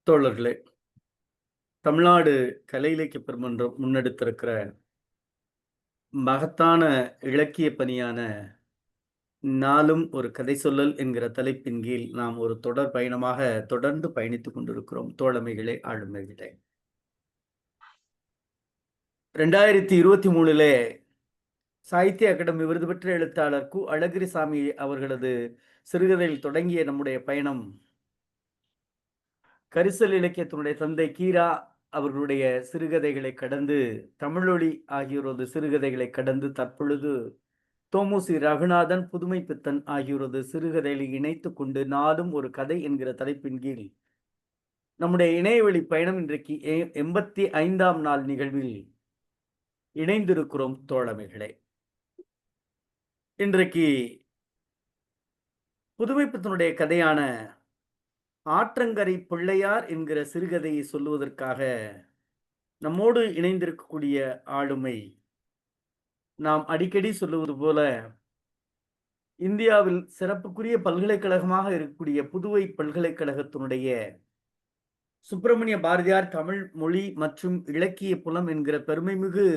தோழர்களே, தமிழ்நாடு கலை இலக்கிய பெருமன்றம் முன்னெடுத்திருக்கிற மகத்தான இலக்கிய பணியான நாளும் ஒரு கதை சொல்லல் என்கிற தலைப்பின் கீழ் நாம் ஒரு தொடர் பயணமாக தொடர்ந்து பயணித்துக் கொண்டிருக்கிறோம். தோழமைகளே, ஆளுமைகளே, 2023 சாகித்ய அகாடமி விருது பெற்ற எழுத்தாளர் கு. அழகிரிசாமி அவர்களது சிறுகதையில் தொடங்கிய நம்முடைய பயணம் கரிசல் இலக்கியத்தினுடைய தந்தை கீரா அவர்களுடைய சிறுகதைகளை கடந்து, தமிழொலி ஆகியோரது சிறுகதைகளை கடந்து, தற்பொழுது தோமுசி ரகுநாதன், புதுமை பித்தன் ஆகியோரது சிறுகதைகளை இணைத்துக் கொண்டு நாளும் ஒரு கதை என்கிற தலைப்பின் கீழ் நம்முடைய இணையவழி பயணம் இன்றைக்கு 85ஆம் நாள் நிகழ்வில் இணைந்திருக்கிறோம் தோழமைகளே. இன்றைக்கு புதுமை பித்தனுடைய கதையான ஆற்றங்கரை பிள்ளையார் என்கிற சிறுகதையை சொல்லுவதற்காக நம்மோடு இணைந்திருக்கக்கூடிய ஆளுமை, நாம் அடிக்கடி சொல்லுவது போல இந்தியாவில் சிறப்புக்குரிய பல்கலைக்கழகமாக இருக்கக்கூடிய புதுவை பல்கலைக்கழகத்தினுடைய சுப்பிரமணிய பாரதியார் தமிழ் மொழி மற்றும் இலக்கிய புலம் என்கிற பெருமைமிகு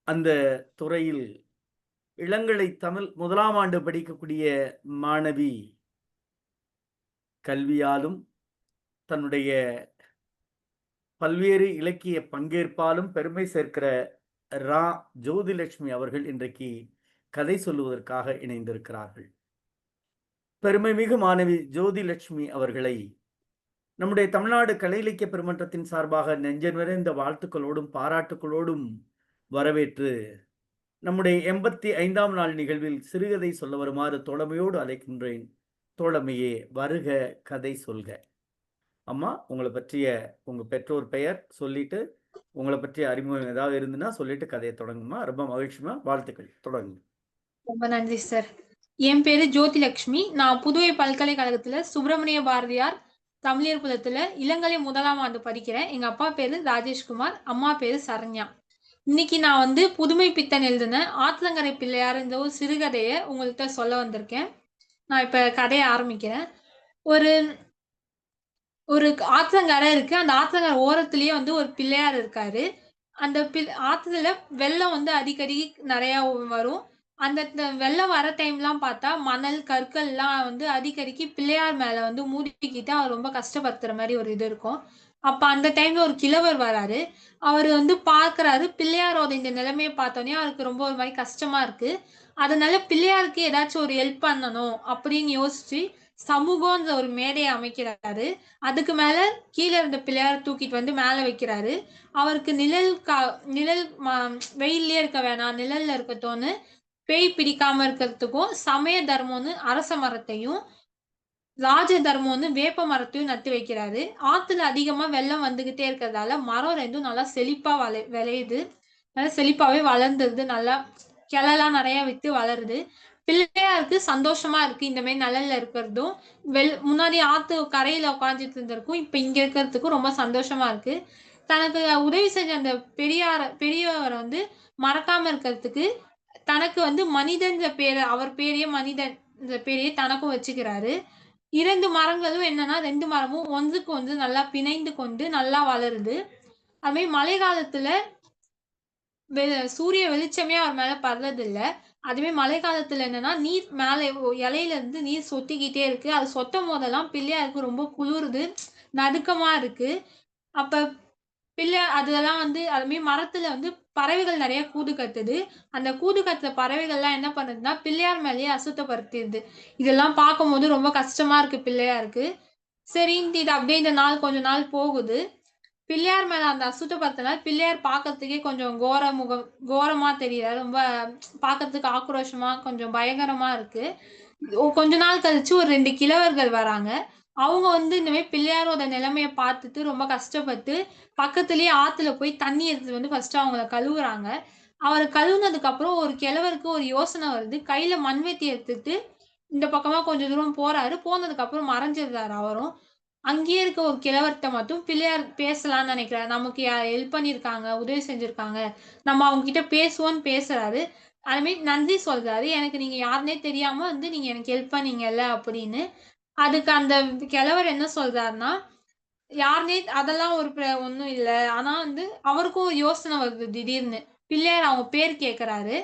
அந்த துறையில் இளங்கலை தமிழ் 1ஆம் ஆண்டு படிக்கக்கூடிய மாணவி, கல்வியாலும் தன்னுடைய பல்வேறு இலக்கிய பங்கேற்பாலும் பெருமை சேர்க்கிற ரா. ஜோதிலட்சுமி அவர்கள் இன்றைக்கு கதை சொல்லுவதற்காக இணைந்திருக்கிறார்கள். பெருமைமிகு மாணவி ஜோதிலட்சுமி அவர்களை நம்முடைய தமிழ்நாடு கலை இலக்கிய பெருமன்றத்தின் சார்பாக நெஞ்ச நிறைந்த வாழ்த்துக்களோடும் பாராட்டுக்களோடும் வரவேற்று நம்முடைய 85ஆம் நாள் நிகழ்வில் சிறுகதை சொல்ல வருமாறு தோழமையோடு அழைக்கின்றேன். தோழமையே, வருக, கதை சொல்க. அம்மா, உங்களை பற்றிய உங்க பெற்றோர் பெயர் சொல்லிட்டு, உங்களை பற்றிய அறிமுகம் ஏதாவது இருந்துன்னா சொல்லிட்டு கதையை தொடங்குமா. ரொம்ப மகிழ்ச்சிமா, வாழ்த்துக்கள், தொடங்குங்க. ரொம்ப நன்றி சார். என் பேரு ஜோதிலட்சுமி. நான் புதுவை பல்கலைக்கழகத்துல சுப்பிரமணிய பாரதியார் தமிழியர் புலத்துல இளங்கலை 1ஆம் ஆண்டு படிக்கிறேன். எங்க அப்பா பேரு ராஜேஷ்குமார், அம்மா பேரு சரண்யா. இன்னைக்கு நான் வந்து புதுமை பித்தன் எழுதின ஆத்தங்கரை பிள்ளையார் இந்த ஒரு சிறுகதையை உங்கள்கிட்ட சொல்ல வந்திருக்கேன். நான் இப்ப கதையை ஆரம்பிக்கிறேன். ஒரு ஒரு ஆத்தங்கரை இருக்கு. அந்த ஆத்தங்கரை ஓரத்திலேயே வந்து ஒரு பிள்ளையார் இருக்காரு. அந்த ஆத்துல வெள்ளம் வந்து அடிக்கடி நிறைய வரும். அந்த வெள்ளம் வர டைம்லாம் பார்த்தா மணல், கற்கள்லாம் வந்து அடிக்கடிக்கு பிள்ளையார் மேல வந்து மூடிக்கிட்டு அவர் ரொம்ப கஷ்டப்படுத்துற மாதிரி ஒரு இது இருக்கும். அப்ப அந்த டைம்ல ஒரு கிழவர் வராரு. அவரு வந்து பார்க்கறாரு. பிள்ளையாரோட இந்த நிலைமையை பார்த்தோன்னே அவருக்கு ரொம்ப ஒரு மாதிரி கஷ்டமா இருக்கு. அதனால பிள்ளையாருக்கு ஏதாச்சும் ஒரு ஹெல்ப் பண்ணணும் அப்படின்னு யோசிச்சு சமூகம்ன்ற ஒரு மேடையை அமைக்கிறாரு. அதுக்கு மேல கீழே இருந்த பிள்ளையார் தூக்கிட்டு வந்து மேல வைக்கிறாரு. அவருக்கு நிழல் வெயில்லயே இருக்க வேணாம், நிழல்ல இருக்கட்டும்னு பேய் பிடிக்காம இருக்கிறதுக்கும் சமய தர்மம்னு அரச மரத்தையும், ராஜ தர்மம்னு வேப்ப மரத்தையும் நட்டு வைக்கிறாரு. ஆத்துல அதிகமா வெள்ளம் வந்துகிட்டே இருக்கிறதால மரம் 2ம் நல்லா செழிப்பா விளையுது. நல்லா செழிப்பாவே வளர்ந்துருது. நல்லா கிளைலாம் நிறைய விட்டு வளருது. பிள்ளையாருக்கு சந்தோஷமா இருக்கு இந்த மாதிரி நிழல்ல இருக்கிறதும். முன்னாடி ஆத்து கரையில உட்காந்துட்டு இருந்திருக்கும், இப்ப இங்க இருக்கிறதுக்கும் ரொம்ப சந்தோஷமா இருக்கு. தனக்கு உதவி செஞ்ச அந்த பெரியவரை வந்து மறக்காம இருக்கிறதுக்கு தனக்கு வந்து மனிதன்ற பேரை, அவர் பேரையே மனிதன் பேரையே தனக்கும் வச்சுக்கிறாரு. 2 மரங்களும் என்னன்னா 2 மரமும் ஒன்றுக்கு ஒன்று நல்லா பிணைந்து கொண்டு நல்லா வளருது. அது மாதிரி மழை காலத்துல சூரிய வெளிச்சமே அவர் மேல படுறதில்ல. அதுவே மழை காலத்துல என்னன்னா நீர் மேல இலையில இருந்து நீர் சொட்டிக்கிட்டே இருக்கு. அது சொட்டும் போதெல்லாம் பிள்ளையாருக்கு ரொம்ப குளிருது, நடுக்கமா இருக்கு. அப்ப அதெல்லாம் வந்து அது மாதிரி மரத்துல வந்து பறவைகள் நிறைய கூடு கட்டுது. அந்த கூடு கட்டுற பறவைகள்லாம் என்ன பண்ணுதுன்னா பிள்ளையார் மேலேயே அசுத்தப்படுத்திடுது. இதெல்லாம் பார்க்கும்போது ரொம்ப கஷ்டமா இருக்கு பிள்ளையாருக்கு. சரின்ட்டு இது அப்படியே இந்த நாள் கொஞ்ச நாள் போகுது. பிள்ளையார் மேல அந்த அசுத்தப்படுத்தினால பிள்ளையார் பார்க்கறதுக்கே கொஞ்சம் கோரமா தெரியல. ரொம்ப பார்க்கறதுக்கு ஆக்ரோஷமா கொஞ்சம் பயங்கரமா இருக்கு. கொஞ்ச நாள் கழிச்சு ஒரு 2 கிழவர்கள் வராங்க. அவங்க வந்து இந்த மாதிரி பிள்ளையாரோட நிலைமைய பார்த்துட்டு ரொம்ப கஷ்டப்பட்டு பக்கத்திலேயே ஆத்துல போய் தண்ணி எடுத்துட்டு வந்து ஃபர்ஸ்ட் அவங்கள கழுவுறாங்க. அவரை கழுவுனதுக்கு அப்புறம் ஒரு கிழவருக்கு ஒரு யோசனை வருது. கையில மண்வெட்டி எடுத்துட்டு இந்த பக்கமா கொஞ்சம் தூரம் போறாரு. போனதுக்கு அப்புறம் மறைஞ்சிடுறாரு அவரும். அங்கேயே இருக்க ஒரு கிழவர்ட்ட மட்டும் பிள்ளையார் பேசலாம்னு நினைக்கிறாரு. நமக்கு ஹெல்ப் பண்ணியிருக்காங்க, உதவி செஞ்சிருக்காங்க, நம்ம அவங்க கிட்ட பேசுவோம்னு பேசுறாரு. அது மாதிரி நன்றி சொல்றாரு. எனக்கு நீங்க யாருன்னே தெரியாம வந்து நீங்க எனக்கு ஹெல்ப் பண்ணீங்கல்ல அப்படின்னு. அதுக்கு அந்த கிழவர் என்ன சொல்றாருன்னா, யாருன்னே அதெல்லாம் ஒண்ணும் இல்ல. ஆனா வந்து அவருக்கும் ஒரு யோசனை வருது திடீர்னு. பிள்ளையார் அவங்க பேர் கேட்கறாரு.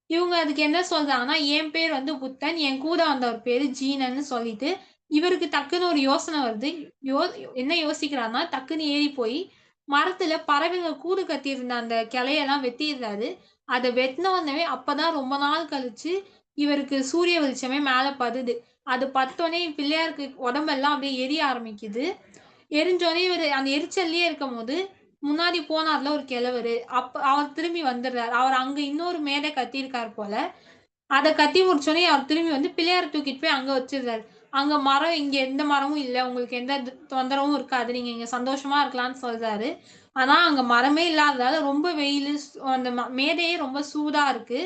இவங்க அதுக்கு என்ன சொல்றாங்கன்னா, என் பேர் வந்து புத்தன். என் கூட வந்தவர் பேரு ஜீனன்னு சொல்லிட்டு, இவருக்கு டக்குன்னு ஒரு யோசனை வருது. யோ என்ன யோசிக்கிறார்ன்னா, டக்குன்னு ஏறி போய் மரத்துல பறவைகள் கூடு கட்டியிருந்த அந்த கிளையெல்லாம் வெட்டிர்றாரு. அத வெட்டுன உடனே அப்பதான் ரொம்ப நாள் கழிச்சு இவருக்கு சூரிய வெளிச்சமே மேல படுது. அது பட்டோனே பிள்ளையாருக்கு உடம்பெல்லாம் அப்படியே எரிய ஆரம்பிக்குது. எரிஞ்சோனே இவரு அந்த எரிச்சல்லயே இருக்கும்போது, முன்னாடி போனார்ல ஒரு கிழவரு. அவர் திரும்பி வந்துர்றாரு. அவர் அங்க இன்னொரு மேடை கட்டியிருக்கார் போல. அத கட்டி முடிச்சோனே அவர் திரும்பி வந்து பிள்ளையார தூக்கிட்டு போய் அங்க வச்சுர்றாரு. அங்க மரம் இங்க எந்த மரமும் இல்ல. உங்களுக்கு எந்த தொந்தரவும் இருக்காது. நீங்க இங்க சந்தோஷமா இருக்கலாம்ன்னு சொல்றாரு. ஆனா அங்க மரமே இல்லாததால ரொம்ப வெயிலு, அந்த மேடையே ரொம்ப சூடா இருக்கு.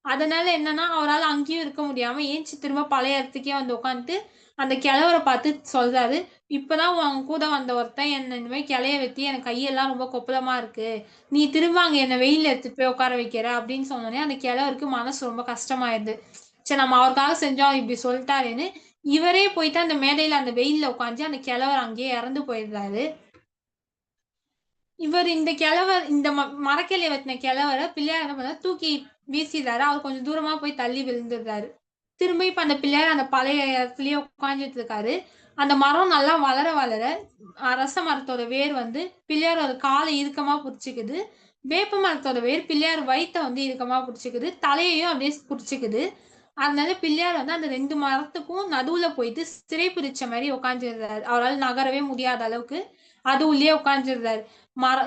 அதனால என்னன்னா, அவரால அங்கேயும் இருக்க முடியாம ஏந்திச்சு திரும்ப பழைய இடத்துக்கே வந்து உட்காந்துட்டு, அந்த கிழவர பார்த்து சொல்றாரு. "இப்பதான் உன் கூட வந்த ஒருத்தன் என்ன இந்த மாரி கிளைய வெட்டி எனக்கு கையெல்லாம் ரொம்ப கொப்பளமா இருக்கு. நீ திரும்ப அங்க என்ன வெயில்ல எடுத்துட்டு போய் உட்கார வைக்கிற" அப்படின்னு சொன்னோனே, அந்த கிழவருக்கு மனசு ரொம்ப கஷ்டமாயிருது. சரி நம்ம அவருக்காக செஞ்சோம், இப்படி சொல்ட்டாரேன்னு, இவரே போயிட்டு அந்த மேடையில அந்த வெயில்ல உட்காந்து அந்த கிழவர் அங்கேயே இறந்து போயிடுறாரு. இவரு இந்த கிழவர் இந்த மரக்கிளைய வெட்டின கிழவர பிள்ளையார் என்ன பண்ணாரு, தூக்கி வீசிறாரு. அவர் கொஞ்சம் தூரமா போய் தள்ளி விழுந்துடுறாரு. திரும்ப இப்ப அந்த பிள்ளையார் அந்த பழைய இடத்துலயே உட்கார்ந்துட்டு இருக்காரு. அந்த மரம் நல்லா வளர வளர, அரச மரத்தோட வேர் வந்து பிள்ளையாரோட கால இறுக்கமா புடிச்சுக்குது. வேப்ப மரத்தோட வேர் பிள்ளையார் வயித்த வந்து இறுக்கமா புடிச்சுக்குது. தலையையும் அப்படியே புடிச்சுக்குது. அதனால பிள்ளையார் வந்து அந்த 2 மரத்துக்கும் நடுவுல போயிட்டு சிறை பிடிச்ச மாரி உட்கார்ந்துடுறாரு. அவரால நகரவே முடியாத அளவுக்கு அது உள்ளயே உட்கார்ந்துடுறாரு.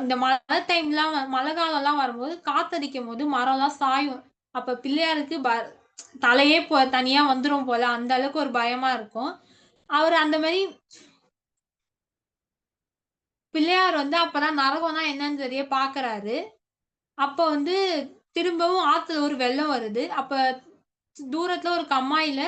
இந்த மழை டைம்லாம் மழை காலம்லாம் வரும்போது காத்தடிக்கும்போது மரம்லாம் சாயும். அப்ப பிள்ளையாருக்கு தலையே தனியா வந்துரும் போல. அந்த அளவுக்கு ஒரு பயமா இருக்கும். அவரு அந்த மாரி பிள்ளையார் வந்து அப்பதான் நரகம்னா என்னன்னு தெரிய பார்க்குறாரு. அப்ப வந்து திரும்பவும் ஆத்துல ஒரு வெள்ளம் வருது. அப்ப தூரத்துல ஒரு கம்மாயில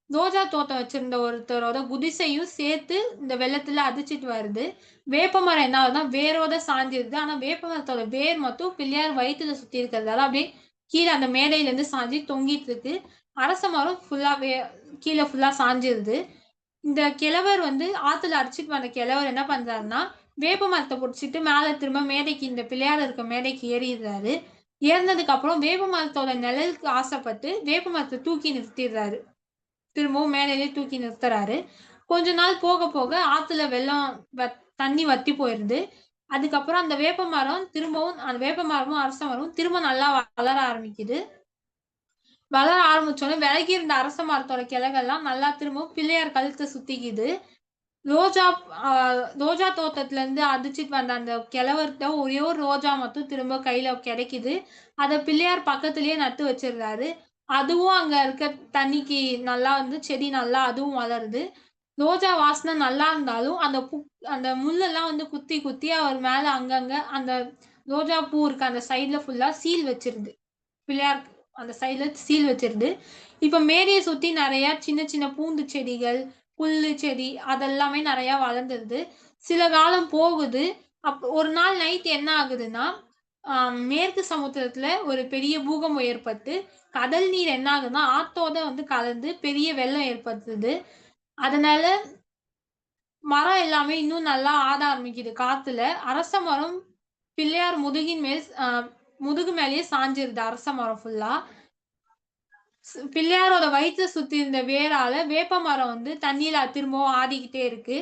ரோஜா தோட்டம் வச்சிருந்த ஒருத்தரோட குடிசையும் சேர்த்து இந்த வெள்ளத்துல அடிச்சிட்டு வருது. வேப்பமரம் என்ன ஆகுதுன்னா, வேரோட சாஞ்சிருது. ஆனா வேப்ப மரத்தோட வேர் மட்டும் பிள்ளையார் வயித்துல சுத்தி இருக்கிறதால அப்படியே கீழ அந்த மேடையிலேருந்து சாஞ்சு தொங்கிட்டு இருக்கு. அரச மரம் ஃபுல்லாவே கீழ ஃபுல்லா சாஞ்சிருது. இந்த கிழவர் வந்து ஆத்துல அடிச்சிட்டு வந்த கிழவர் என்ன பண்றாருன்னா, வேப்ப மரத்த புடிச்சிட்டு மேல திரும்ப மேடைக்கு இந்த பிள்ளையார் இருக்க மேடைக்கு ஏறிர்றாரு. ஏறுனதுக்கு அப்புறம் வேப்ப மரத்தோட நிழலுக்கு ஆசைப்பட்டு வேப்ப மரத்த தூக்கி நிறுத்திர்றாரு. திரும்பவும் மேலேயே தூக்கி நிறுத்துறாரு. கொஞ்ச நாள் போக போக ஆத்துல வெள்ளம் தண்ணி வத்தி போயிருது. அதுக்கப்புறம் அந்த வேப்ப மரம் திரும்பவும் அந்த வேப்ப மரமும், அரச மரமும் திரும்ப நல்லா வளர ஆரம்பிக்குது. வளர ஆரம்பிச்சோனே விலகி இருந்த அரச மரத்தோட கிளைகள்லாம் நல்லா திரும்பவும் பிள்ளையார் கழுத்த சுத்திக்குது. ரோஜா அ ரோஜா தோட்டத்துலருந்து அடிச்சிட்டு வந்த அந்த கிழவர்ட்ட ஒரே ஒரு ரோஜா மட்டும் திரும்ப கையில கிடைக்குது. அத பிள்ளையார் பக்கத்திலேயே நட்டு வச்சிருந்தாரு. அதுவும் அங்க இருக்க தண்ணிக்கு நல்லா வந்து செடி நல்லா அதுவும் வளருது. ரோஜா வாசனை நல்லா இருந்தாலும், அந்த முள்ளெல்லாம் வந்து குத்தி குத்தி அவர் மேல அங்கங்க அந்த ரோஜா பூ இருக்க அந்த சைடுல ஃபுல்லா சீல் வச்சிருது. பிள்ளையார் அந்த சைடுல சீல் வச்சிருது. இப்ப மேடைய சுத்தி நெறைய சின்ன சின்ன பூண்டு செடிகள், புல்லு செடி அதெல்லாமே நெறையா வளர்ந்துருது. சில காலம் போகுது. ஒரு நாள் நைட் என்ன ஆகுதுன்னா, அ மேற்கு சமுத்திரத்தில ஒரு பெரிய பூகம்பம் ஏற்பட்டு, கடல் நீர் என்ன ஆகுதுன்னா, ஆத்தோட வந்து கலந்து பெரிய வெள்ளம் ஏற்படுத்துது. அதனால மரம் எல்லாமே இன்னும் நல்லா ஆட ஆரம்பிக்குது காத்துல. அரச மரம் பிள்ளையார் முதுகின் மேல் முதுகு மேலேயே சாஞ்சிருது அரச மரம் ஃபுல்லா. பிள்ளையாரோட வயித்த சுத்தி இருந்த வேரால வேப்ப மரம் வந்து தண்ணீல திரும்பவும் ஆடிக்கிட்டே இருக்கு.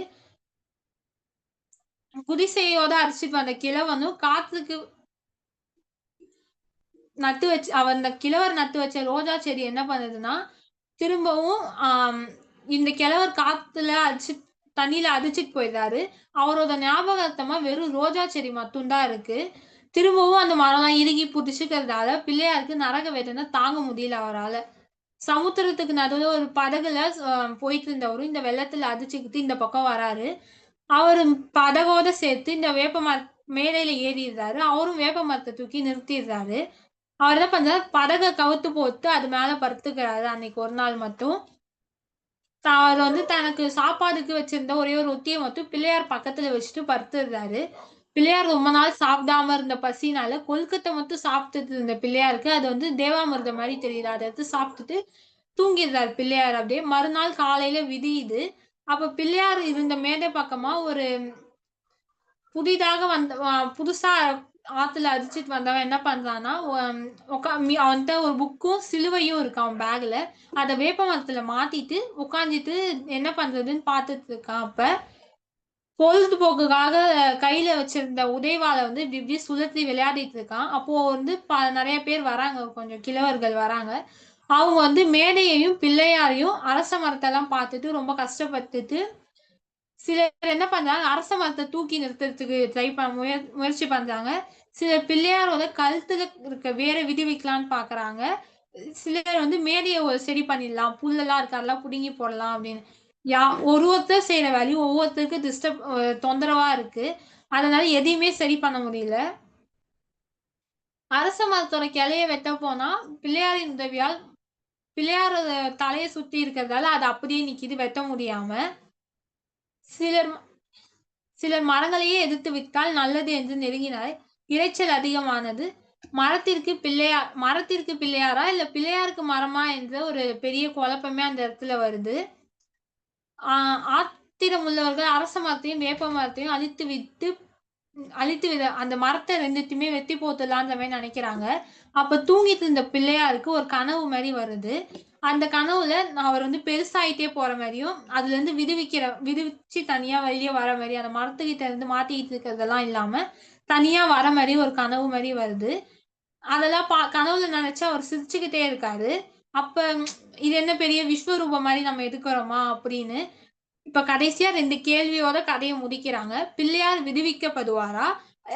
குடிசையோட அடிச்சிட்டு வந்த கிழவனும் காத்துக்கு அந்த கிழவர் நட்டு வச்ச ரோஜா செடி என்ன பண்ணுதுன்னா, திரும்பவும் இந்த கிழவர் காத்துல தண்ணீல அடிச்சிட்டு போயிறாரு. அவரோட ஞாபகார்த்தமா வெறும் ரோஜா செடி மட்டும் தான் இருக்கு. திரும்பவும் அந்த மரம்லாம் இறுகி புடிச்சுக்கிறதால பிள்ளையாருக்கு நரக வேதனை தாங்க முடியல அவரால. சமுத்திரத்துக்கு நடுவுல ஒரு படகுல போயிட்டு இருந்தவரு இந்த வெள்ளத்துல அடிச்சுக்கிட்டு இந்த பக்கம் வராரு. அவரு படகோட சேர்த்து இந்த வேப்ப மேடையில ஏறிர்றாரு. அவரும் வேப்ப மரத்த தூக்கி நிறுத்திர்றாரு. அவர் என்ன பண்றாரு, படக கவுத்து போட்டு அது மேல படுத்துக்கிறாரு அன்னைக்கு ஒரு நாள் மட்டும். அவர் வந்து தனக்கு சாப்பாடுக்கு வச்சிருந்த ஒரே ஒரு ரொட்டிய மட்டும் பிள்ளையார் பக்கத்துல வச்சுட்டு படுத்துடுறாரு. பிள்ளையார் ரொம்ப நாள் சாப்பிடாம இருந்த பசினால கொழுக்கட்ட மட்டும் சாப்பிட்டுட்டு இருந்த பிள்ளையாருக்கு அது வந்து தேவாமிர்தம் மாரி தெரியுது. அத எடுத்து சாப்பிட்டுட்டு தூங்கிடுறாரு பிள்ளையார் அப்படியே. மறுநாள் காலையில விடியுது. அப்ப பிள்ளையார் இருந்த மேடை பக்கமா ஒரு புதிதாக புதுசா ஆத்துல அடிச்சிட்டு வந்தவன் என்ன பண்றான்னா, அவன்ட்ட ஒரு புக்கும், சிலுவையும் இருக்கு அவன் பேக்ல. அத வேப்ப மரத்துல மாட்டிட்டு உட்காந்துட்டு என்ன பண்றதுன்னு பார்த்துட்டு இருக்கான் அப்ப. பொழுதுபோக்குக்காக கையில வச்சிருந்த உதைவாள வந்து இப்டி இப்டி சுழற்றி விளையாடிட்டு இருக்கான். அப்போ வந்து நெறைய பேர் வராங்க. கொஞ்சம் கிழவர்கள் வராங்க. அவங்க வந்து மேடையையும், பிள்ளையாரையும், அரச மரத்தெல்லாம் பார்த்துட்டு ரொம்ப கஷ்டப்பட்டுட்டு, சிலர் என்ன பண்றாங்க, அரச மரத்த தூக்கி நிறுத்துறதுக்கு ட்ரை பண் முயற்சி பண்றாங்க. சிலர் பிள்ளையாரோட கழுத்துல இருக்க வேர விடுவிக்கலான்னு பார்க்குறாங்க. சிலர் வந்து மேடைய சரி பண்ணிடலாம். புல்லெல்லாம் இருக்கு அதெல்லாம் புடுங்கி போடலாம் அப்படின்னு. யா ஒருத்தர் செய்ற வேலையும் ஒவ்வொருத்தருக்கு தொந்தரவா இருக்கு. அதனால எதையுமே சரி பண்ண முடியல. அரச மரத்தோட கிளைய வெட்ட போனா, பிள்ளையாரின் உதவியால் பிள்ளையாரோட தலைய சுத்தி இருக்கிறதால அது அப்படியே நிக்குது வெட்ட முடியாம. சிலர் சிலர் மரங்களையே எதிர்த்து விட்டால் நல்லது என்று நெருங்கினார். இரைச்சல் அதிகமானது. மரத்திற்கு பிள்ளையாரா இல்ல பிள்ளையாருக்கு மரமா என்ற ஒரு பெரிய குழப்பமே அந்த இடத்துல வருது. ஆத்திரம் உள்ளவர்கள் அரச மரத்தையும், வேப்ப மரத்தையும் அழித்து விட அந்த மரத்த 2த்தையுமே வெட்டி போட்டுடலான்ற மாரி நெனைக்கிறாங்க. அப்ப தூங்கிட்டு இருந்த பிள்ளையாருக்கு ஒரு கனவு மாரி வருது. அந்த கனவுல அவர் வந்து பெருசாயிட்டே போற மாரியும், அதுலருந்து விடுவிச்சு தனியா வெளிய வர மாரி, அந்த மரத்துக்கிட்ட இருந்து மாட்டிக்கிட்டு இருக்கிறதெல்லாம் இல்லாம, தனியா வர மாரி ஒரு கனவு மாரி வருது. அதெல்லாம் கனவுல நெனச்சு அவர் சிரிச்சுக்கிட்டே இருக்காரு. அப்ப இது என்ன பெரிய விஸ்வரூபம் மாரி நம்ம எடுக்குறோமா? அப்படின்னு. இப்ப கடைசியா 2 கேள்வியோட கதைய முடிக்கிறாங்க. பிள்ளையார் விடுவிக்கப்படுவாரா?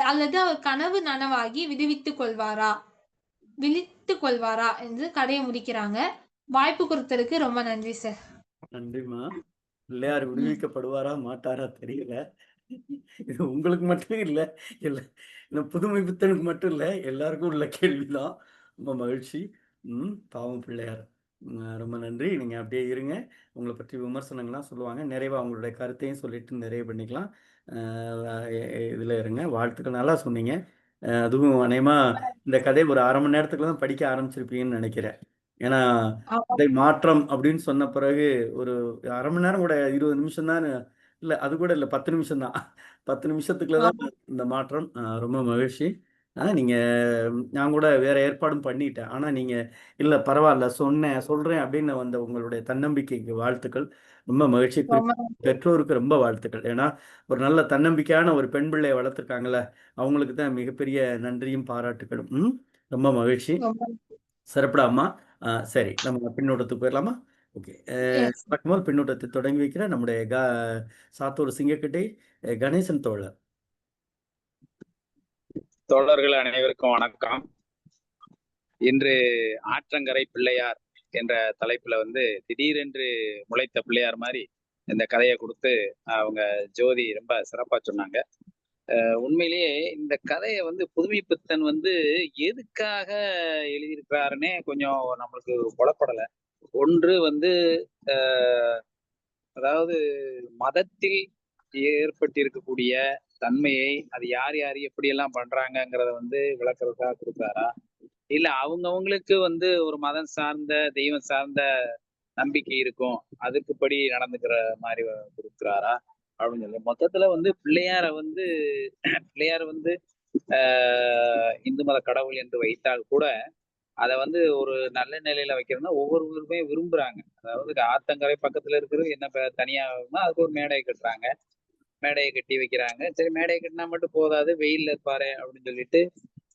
அல்லது அவர் கனவு நனவாகி விழித்துக் கொள்வாரா? என்று கதைய முடிக்கிறாங்க. வாய்ப்பு குடுத்ததுக்கு ரொம்ப நன்றி சார். நன்றிம்மா. பிள்ளையார் ம். விடுவிக்கப்படுவாரா, மாட்டாரா தெரியல. இது உங்களுக்கு மட்டும் இல்ல. இல்ல இந்த புதுமை பித்தனுக்கு மட்டும் இல்ல. எல்லாருக்கும் உள்ள கேள்விதான். ரொம்ப மகிழ்ச்சி. பாவம் பிள்ளையார். ரொம்ப நன்றி. நீங்க அப்படியே இருங்க. உங்கள பற்றி விமர்சனங்கள்லாம் சொல்லுவாங்க. நிறைவா உங்களுடைய கருத்தையும் சொல்லிட்டு நிறைவு பண்ணிக்கலாம். அ இதுல இருங்க. வாழ்த்துக்கள். நல்லா சொன்னீங்க. அதுவும் அநேகமா இந்த கதை ஒரு 1/2 மணி நேரத்துக்குள்ள தான் படிக்க ஆரம்பிச்சிருப்பீங்கன்னு நெனைக்கிறேன். ஏன்னா, ஆமா. கதை மாற்றம் அப்படின்னு சொன்ன பிறகு ஒரு 1/2 மணி நேரம் கூட 20 நிமிஷம் தான். இல்ல அது கூட இல்ல 10 நிமிஷம் தான். 10 நிமிஷத்துக்குள்ள தான் ஆமா. இந்த மாற்றம். ரொம்ப மகிழ்ச்சி. நீங்க நான் கூட வேற ஏற்பாடும் பண்ணிட்டேன். ஆனா நீங்க இல்ல பரவால்ல சொல்றேன் அப்படின்னு வந்த உங்களுடைய தன்னம்பிக்கைக்கு வாழ்த்துக்கள். ரொம்ப மகிழ்ச்சி. ரொம்ப பெற்றோருக்கு ரொம்ப வாழ்த்துக்கள். ஏன்னா, ஒரு நல்ல தன்னம்பிக்கையான ஒரு பெண் பிள்ளைய வளர்த்துருக்காங்கல்ல, அவங்களுக்கு தான் மிகப்பெரிய நன்றியும், பாராட்டுக்களும். ரொம்ப மகிழ்ச்சி. ரொம்ப சிறப்புடாம்மா. சரி நம்ம பின்னூட்டத்துக்கு போயிரலாமா? ஓகே. எஸ். வழக்கம்போல பின்னூட்டத்தை தொடங்கி வைக்கிற நம்முடைய சாத்தூர் சிங்கக்கட்டை கணேசன் தோழர். தோழர்கள் அனைவருக்கும் வணக்கம். இன்று ஆற்றங்கரை பிள்ளையார் என்ற தலைப்புல திடீரென்று முளைத்த பிள்ளையார் மாதிரி இந்த கதையை கொடுத்து அவங்க ஜோதி ரொம்ப சிறப்பா சொன்னாங்க. உண்மையிலேயே இந்த கதையை புதுமை பித்தன் எதுக்காக எழுதியிருக்கிறாருன்னே கொஞ்சம் நம்மளுக்கு புலப்படல. ஒன்று அஹ், அதாவது மதத்தில் ஏற்பட்டிருக்கக்கூடிய தன்மையை அது யார் யார் எப்படியெல்லாம் பண்றாங்கங்கிறத விளக்குறதுக்காக கொடுக்குறாரா, இல்ல அவங்கவங்களுக்கு ஒரு மதம் சார்ந்த தெய்வம் சார்ந்த நம்பிக்கை இருக்கும் அதுக்குப்படி நடந்துக்கிற மாதிரி கொடுக்குறாரா அப்படின்னு சொல்லி மொத்தத்துல பிள்ளையார பிள்ளையார இந்து மத கடவுள் என்று வைத்தால் கூட அதை ஒரு நல்ல நிலையில வைக்கிறதுனா ஒவ்வொருவருமே விரும்புறாங்க. அதாவது ஆத்தங்கரை பக்கத்துல இருக்கிறது என்ன தனியா அதுக்கு ஒரு மேடை கட்டுறாங்க, மேடையை கட்டி வைக்கிறாங்க. சரி மேடையை கட்டினா மட்டும் போதாது, வெயில்ல இருப்பாரு அப்படின்னு சொல்லிட்டு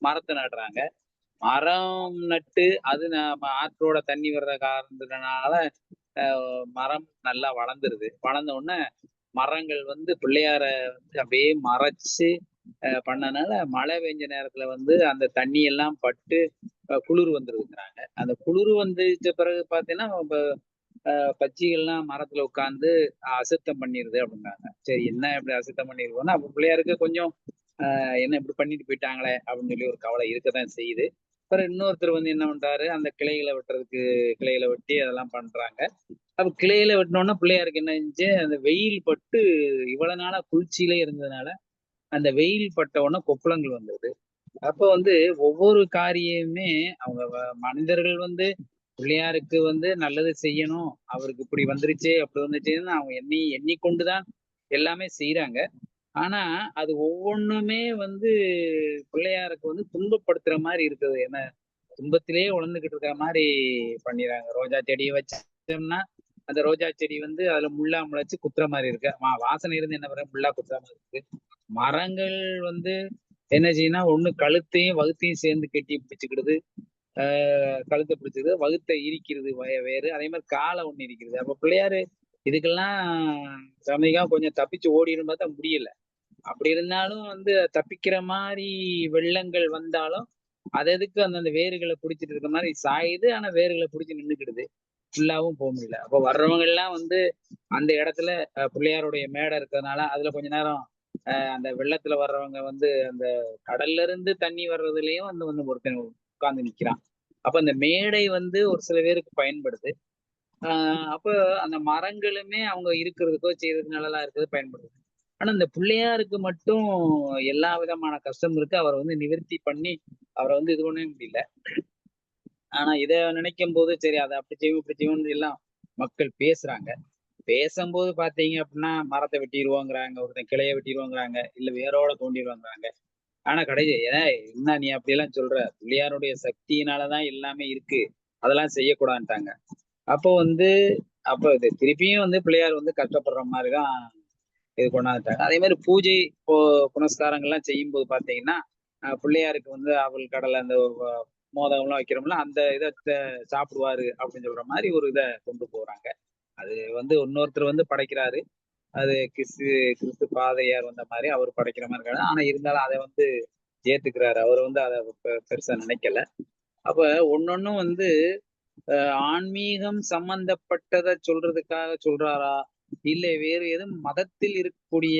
மரத்தை நடுறாங்க. மரம் நட்டு அது நம்ம ஆற்றோட தண்ணி வர்ற காரணத்தினால மரம் நல்லா வளர்ந்துருது. வளர்ந்த உடனே மரங்கள் பிள்ளையார அப்படியே மறைச்சு பண்ணனால மழை பெஞ்ச நேரத்துல அந்த தண்ணி எல்லாம் பட்டு குளிர் வந்துருதுங்கிறாங்க. அந்த குளிர் வந்துச்ச பிறகு பாத்தீங்கன்னா பச்சிகள்லாம் மரத்துல உட்காந்து அசுத்தம் பண்ணிருது அப்படிங்கிறாங்க. சரி என்ன இப்படி அசுத்தம் பண்ணிருக்கோம்னா அப்ப பிள்ளையாருக்கு கொஞ்சம் என்ன இப்படி பண்ணிட்டு போயிட்டாங்களே அப்படின்னு சொல்லி ஒரு கவலை இருக்கதான் செய்யுது. அப்புறம் இன்னொருத்தர் என்ன பண்றாரு, அந்த கிளைகளை வெட்டுறதுக்கு கிளைகளை வெட்டி அதெல்லாம் பண்றாங்க. அப்ப கிளையில வெட்டினோன்னா பிள்ளையாருக்கு என்ன இருந்துச்சு, அந்த வெயில் பட்டு இவ்வளவு நாளா குளிர்ச்சியிலே இருந்ததுனால அந்த வெயில் பட்ட உடனே கொப்பளங்கள் வந்தது. அப்ப ஒவ்வொரு காரியமே அவங்க மனிதர்கள் பிள்ளையாருக்கு நல்லது செய்யணும், அவருக்கு இப்படி வந்துருச்சு அப்படி வந்துச்சுன்னு அவங்க எண்ணிக்கொண்டுதான் எல்லாமே செய்யறாங்க. ஆனா அது ஒவ்வொன்னுமே வந்து பிள்ளையாருக்கு வந்து துன்பப்படுத்துற மாதிரி இருக்குது. என்ன துன்பத்திலேயே உழந்துகிட்டு இருக்கிற மாதிரி பண்ணிடுறாங்க. ரோஜா செடியை வச்சோம்னா அந்த ரோஜா செடி வந்து அதுல முள்ளா முளைச்சு குத்துற மாதிரி இருக்கு. வாசனை இருந்து என்ன பண்ண முள்ளா குத்துற மாதிரி இருக்கு. மரங்கள் வந்து என்ன செய்யணும், ஒண்ணு கழுத்தையும் வகுத்தையும் சேர்ந்து கெட்டி பிடிச்சுக்கிடுது. கழுத்தை பிடிச்சது, வகுத்தை இரிக்கிறது வேறு. அதே மாதிரி காலை ஒண்ணு இருக்கிறது. அப்ப பிள்ளையாரு இதுக்கெல்லாம் சமீகம் கொஞ்சம் தப்பிச்சு ஓடிடும் பார்த்தா முடியல. அப்படி இருந்தாலும் வந்து தப்பிக்கிற மாதிரி வெள்ளங்கள் வந்தாலும் அது எதுக்கு அந்தந்த வேர்களை பிடிச்சிட்டு இருக்க மாதிரி சாயுது. ஆனா வேர்களை பிடிச்சி நின்றுக்கிடுது. ஃபுல்லாவும் போக முடியல. அப்ப வர்றவங்க எல்லாம் வந்து அந்த இடத்துல பிள்ளையாருடைய மேடை இருக்கிறதுனால அதுல கொஞ்ச நேரம் அந்த வெள்ளத்துல வர்றவங்க வந்து அந்த கடல்ல இருந்து தண்ணி வர்றதுலயும் வந்து ஒருத்தன் உட்கார்ந்து நிக்கிறான். அப்ப அந்த மேடை வந்து ஒரு சில பேருக்கு பயன்படுது. அப்ப அந்த மரங்களுமே அவங்க இருக்கிறதுக்கோ செய்யறதுக்கு நிழலா இருக்கிறது பயன்படுது. ஆனா இந்த பிள்ளையாருக்கு மட்டும் எல்லா விதமான கஷ்டம் இருக்கு. அவரை வந்து நிவர்த்தி பண்ணி அவரை வந்து இது பண்ணவே முடியல. ஆனா இத நினைக்கும் போது சரி அதை அப்படி செய்வோம் இப்படி செய்வோம்னு எல்லாம் மக்கள் பேசுறாங்க. பேசும்போது பாத்தீங்க அப்படின்னா மரத்தை வெட்டிடுவோங்கிறாங்க, ஒருத்தன் கிளைய வெட்டிடுவோங்கிறாங்க, இல்ல வேரோட தோண்டிடுவாங்கிறாங்க. ஆனா கடைசி என்ன நீ அப்படி எல்லாம் சொல்ற, பிள்ளையாருடைய சக்தியினாலதான் எல்லாமே இருக்கு, அதெல்லாம் செய்யக்கூடாதுட்டாங்க. அப்போ வந்து அப்ப இது திருப்பியும் வந்து பிள்ளையார் வந்து கஷ்டப்படுற மாதிரிதான் இது கொண்டாந்துட்டாங்க. அதே மாதிரி பூஜை புனஸ்காரங்கள்லாம் செய்யும் போது பாத்தீங்கன்னா பிள்ளையாருக்கு வந்து அவள் கடலை அந்த மோதகம்லாம் வைக்கிறோம்ல, அந்த இதை சாப்பிடுவாரு அப்படின்னு சொல்ற மாதிரி ஒரு இதை கொண்டு போறாங்க. அது வந்து இன்னொருத்தர் வந்து படைக்கிறாரு. அது கிறிஸ்து பாதையார் வந்த மாதிரி அவர் படைக்கிற மாதிரி இருக்காரு. ஆனா இருந்தாலும் அதை வந்து ஏத்துக்கிறாரு. அவர் வந்து அதை பெருசா நினைக்கல. அப்ப ஒன்னொன்னும் வந்து ஆன்மீகம் சம்பந்தப்பட்டதை சொல்றதுக்காக சொல்றாரா, இல்ல வேறு எதுவும் மதத்தில் இருக்கக்கூடிய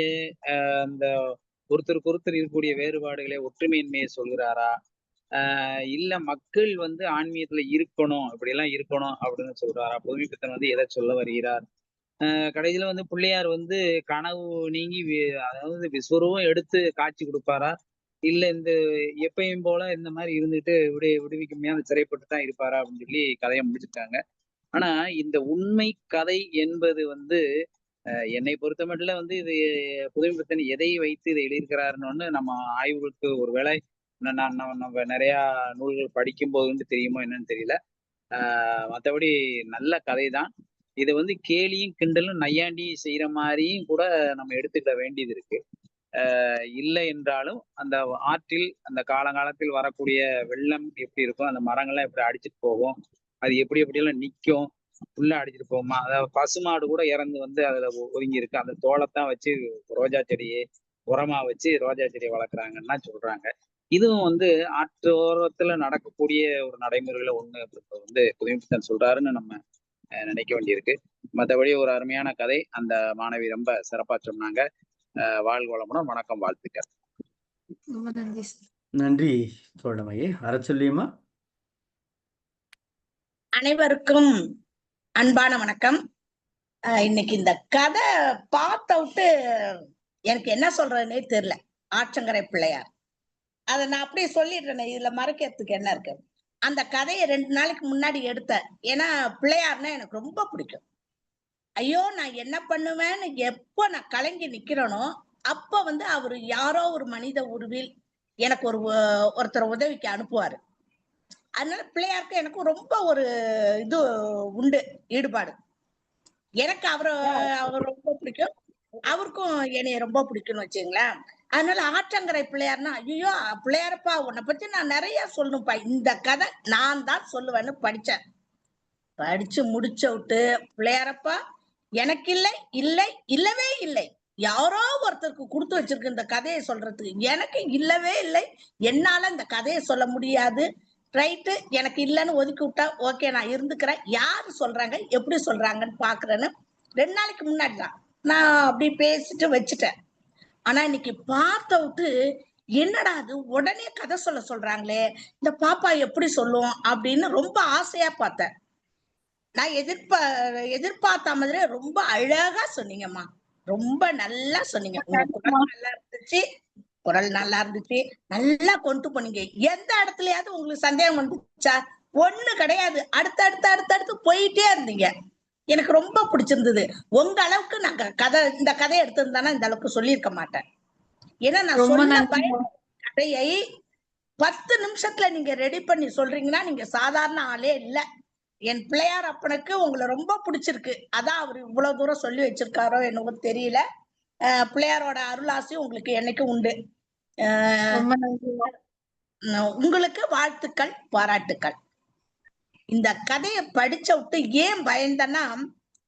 அந்த ஒருத்தருக்கு ஒருத்தர் இருக்கக்கூடிய வேறுபாடுகளை ஒற்றுமையின்மையை சொல்கிறாரா, இல்ல மக்கள் வந்து ஆன்மீகத்துல இருக்கணும், இப்படி எல்லாம் இருக்கணும் அப்படின்னு சொல்றாரா, புதுமைப்பித்தன் வந்து எதை சொல்ல வருகிறார். கடைசியில வந்து பிள்ளையார் வந்து கனவு நீங்கி அதாவது விஸ்வரூபம் எடுத்து காட்சி கொடுப்பாரா, இல்ல இந்த எப்பயும் போல இந்த மாதிரி இருந்துட்டு விடுவிக்க முடியாத சிறைப்பட்டு தான் இருப்பாரா அப்படின்னு சொல்லி கதையை முடிச்சிருக்காங்க. ஆனா இந்த உண்மை கதை என்பது வந்து என்னை பொறுத்த மட்டும் வந்து இது புதுமைப்பித்தன் எதை வைத்து இதை எழுதியிருக்கிறாருன்னு நம்ம ஆய்வுகளுக்கு ஒருவேளை நம்ம நிறைய நூல்கள் படிக்கும் போது வந்து தெரியுமோ என்னன்னு தெரியல. மற்றபடி நல்ல கதை தான். இது வந்து கேலியும் கிண்டலும் நையாண்டி செய்யற மாதிரியும் கூட நம்ம எடுத்துக்க வேண்டியது இருக்கு. இல்லை என்றாலும் அந்த ஆற்றில் அந்த காலங்காலத்தில் வரக்கூடிய வெள்ளம் எப்படி இருக்கும், அந்த மரங்கள்லாம் எப்படி அடிச்சுட்டு போகும், அது எப்படி எப்படியெல்லாம் நிற்கும், புல்ல அடிச்சுட்டு போகுமா, அதாவது பசுமாடு கூட இறந்து வந்து அதுல ஒதுங்கி இருக்கு. அந்த தோளத்தான் வச்சு ரோஜா செடியை உரமா வச்சு ரோஜா செடியை வளர்க்குறாங்கன்னா சொல்றாங்க. இதுவும் வந்து ஆற்றோரத்துல நடக்கக்கூடிய ஒரு நடைமுறையில ஒண்ணு வந்து புதுமைப்பித்தன் சொல்றாருன்னு நம்ம நினைக்க வேண்டியிருக்கு. மற்றபடி ஒரு அருமையான கதை. அந்த மாணவி ரொம்ப சிறப்பா சொன்னாங்க. வாழ்க வளமுடன். வணக்கம், வாழ்த்துக்கள். ரொம்ப நன்றி சார். நன்றி தோழமையே. அறச்சொல்லியம்மா. அனைவருக்கும் அன்பான வணக்கம். இன்னைக்கு இந்த கதை பார்த்த விட்டு எனக்கு என்ன சொல்றதுன்னே தெரியல. ஆற்றங்கரை பிள்ளையார் அதை நான் அப்படியே சொல்லிடுறேன். இதுல மறைக்கிறதுக்கு என்ன இருக்கு? அந்த கதையை 2 நாளைக்கு முன்னாடி எடுத்தேன். ஏன்னா பிள்ளையார்னா எனக்கு ரொம்ப பிடிக்கும். ஐயோ நான் என்ன பண்ணுவேன்னு எப்போ நான் கலங்கி நிக்கிறேனோ அப்ப வந்து அவரு யாரோ ஒரு மனித உருவில் எனக்கு ஒருத்தர் உதவிக்கு அனுப்புவாரு. அதனால பிள்ளையாருக்கு எனக்கும் ரொம்ப ஒரு இது உண்டு, ஈடுபாடு. எனக்கு அவர் ரொம்ப பிடிக்கும், அவருக்கும் என்னைய ரொம்ப பிடிக்கும்னு வச்சுங்களேன். அதனால ஆற்றங்கரை பிள்ளையார்னா ஐயோ பிள்ளையாரப்பா உன்னை பத்தி நான் நிறைய சொல்லணும்ப்பா, இந்த கதை நான் தான் சொல்லுவேன்னு படிச்சேன். படிச்சு முடிச்ச விட்டு பிள்ளையாரப்பா எனக்கு இல்லை இல்லை இல்லவே இல்லை, யாரோ ஒருத்தருக்கு கொடுத்து வச்சிருக்கு இந்த கதையை சொல்றதுக்கு, எனக்கு இல்லவே இல்லை, என்னால இந்த கதையை சொல்ல முடியாது, ரைட்டு எனக்கு இல்லைன்னு ஒதுக்கி விட்டா ஓகே நான் இருந்துக்கிறேன், யாரு சொல்றாங்க எப்படி சொல்றாங்கன்னு பாக்குறேன்னு 2 நாளைக்கு முன்னாடி தான் நான் அப்படி பேசிட்டு வச்சுட்டேன். ஆனா இன்னைக்கு பார்த்த விட்டு என்னடா அது உடனே கதை சொல்றாங்களே, இந்த பாப்பா எப்படி சொல்லும் அப்படின்னு ரொம்ப ஆசையா பார்த்தேன். நான் எதிர்பார்த்த மாதிரி ரொம்ப அழகா சொன்னீங்கம்மா, ரொம்ப நல்லா சொன்னீங்க. உங்க குரல் நல்லா இருந்துச்சு, நல்லா கொண்டு போனீங்க. எந்த இடத்துலயாவது உங்களுக்கு சந்தேகம் வந்துச்சா? ஒண்ணு கிடையாது. அடுத்தடுத்து போயிட்டே இருந்தீங்க. எனக்கு ரொம்ப பிடிச்சிருந்தது. உங்க அளவுக்கு நாங்க இந்த கதையை எடுத்திருந்தானா இந்த அளவுக்கு சொல்லியிருக்க மாட்டேன். ஏன்னா நான் ரொம்ப சொல்ல நன்றிம்மா. கதையை 10 நிமிஷத்துல நீங்க ரெடி பண்ணி சொல்றீங்கன்னா நீங்க சாதாரண ஆளே இல்ல. என் பிள்ளையார் அப்பனுக்கு உங்களை ரொம்ப பிடிச்சிருக்கு, அதான் அவர் இவ்வளவு தூரம் சொல்லி வச்சிருக்காரோ என்னவோ தெரியல. பிள்ளையாரோட அருளாசி உங்களுக்கு என்னைக்கும் உண்டு. ரொம்ப நன்றிம்மா. உங்களுக்கு வாழ்த்துக்கள், பாராட்டுக்கள். இந்த கதையை படிச்ச விட்டு ஏன் பயந்தன்னா,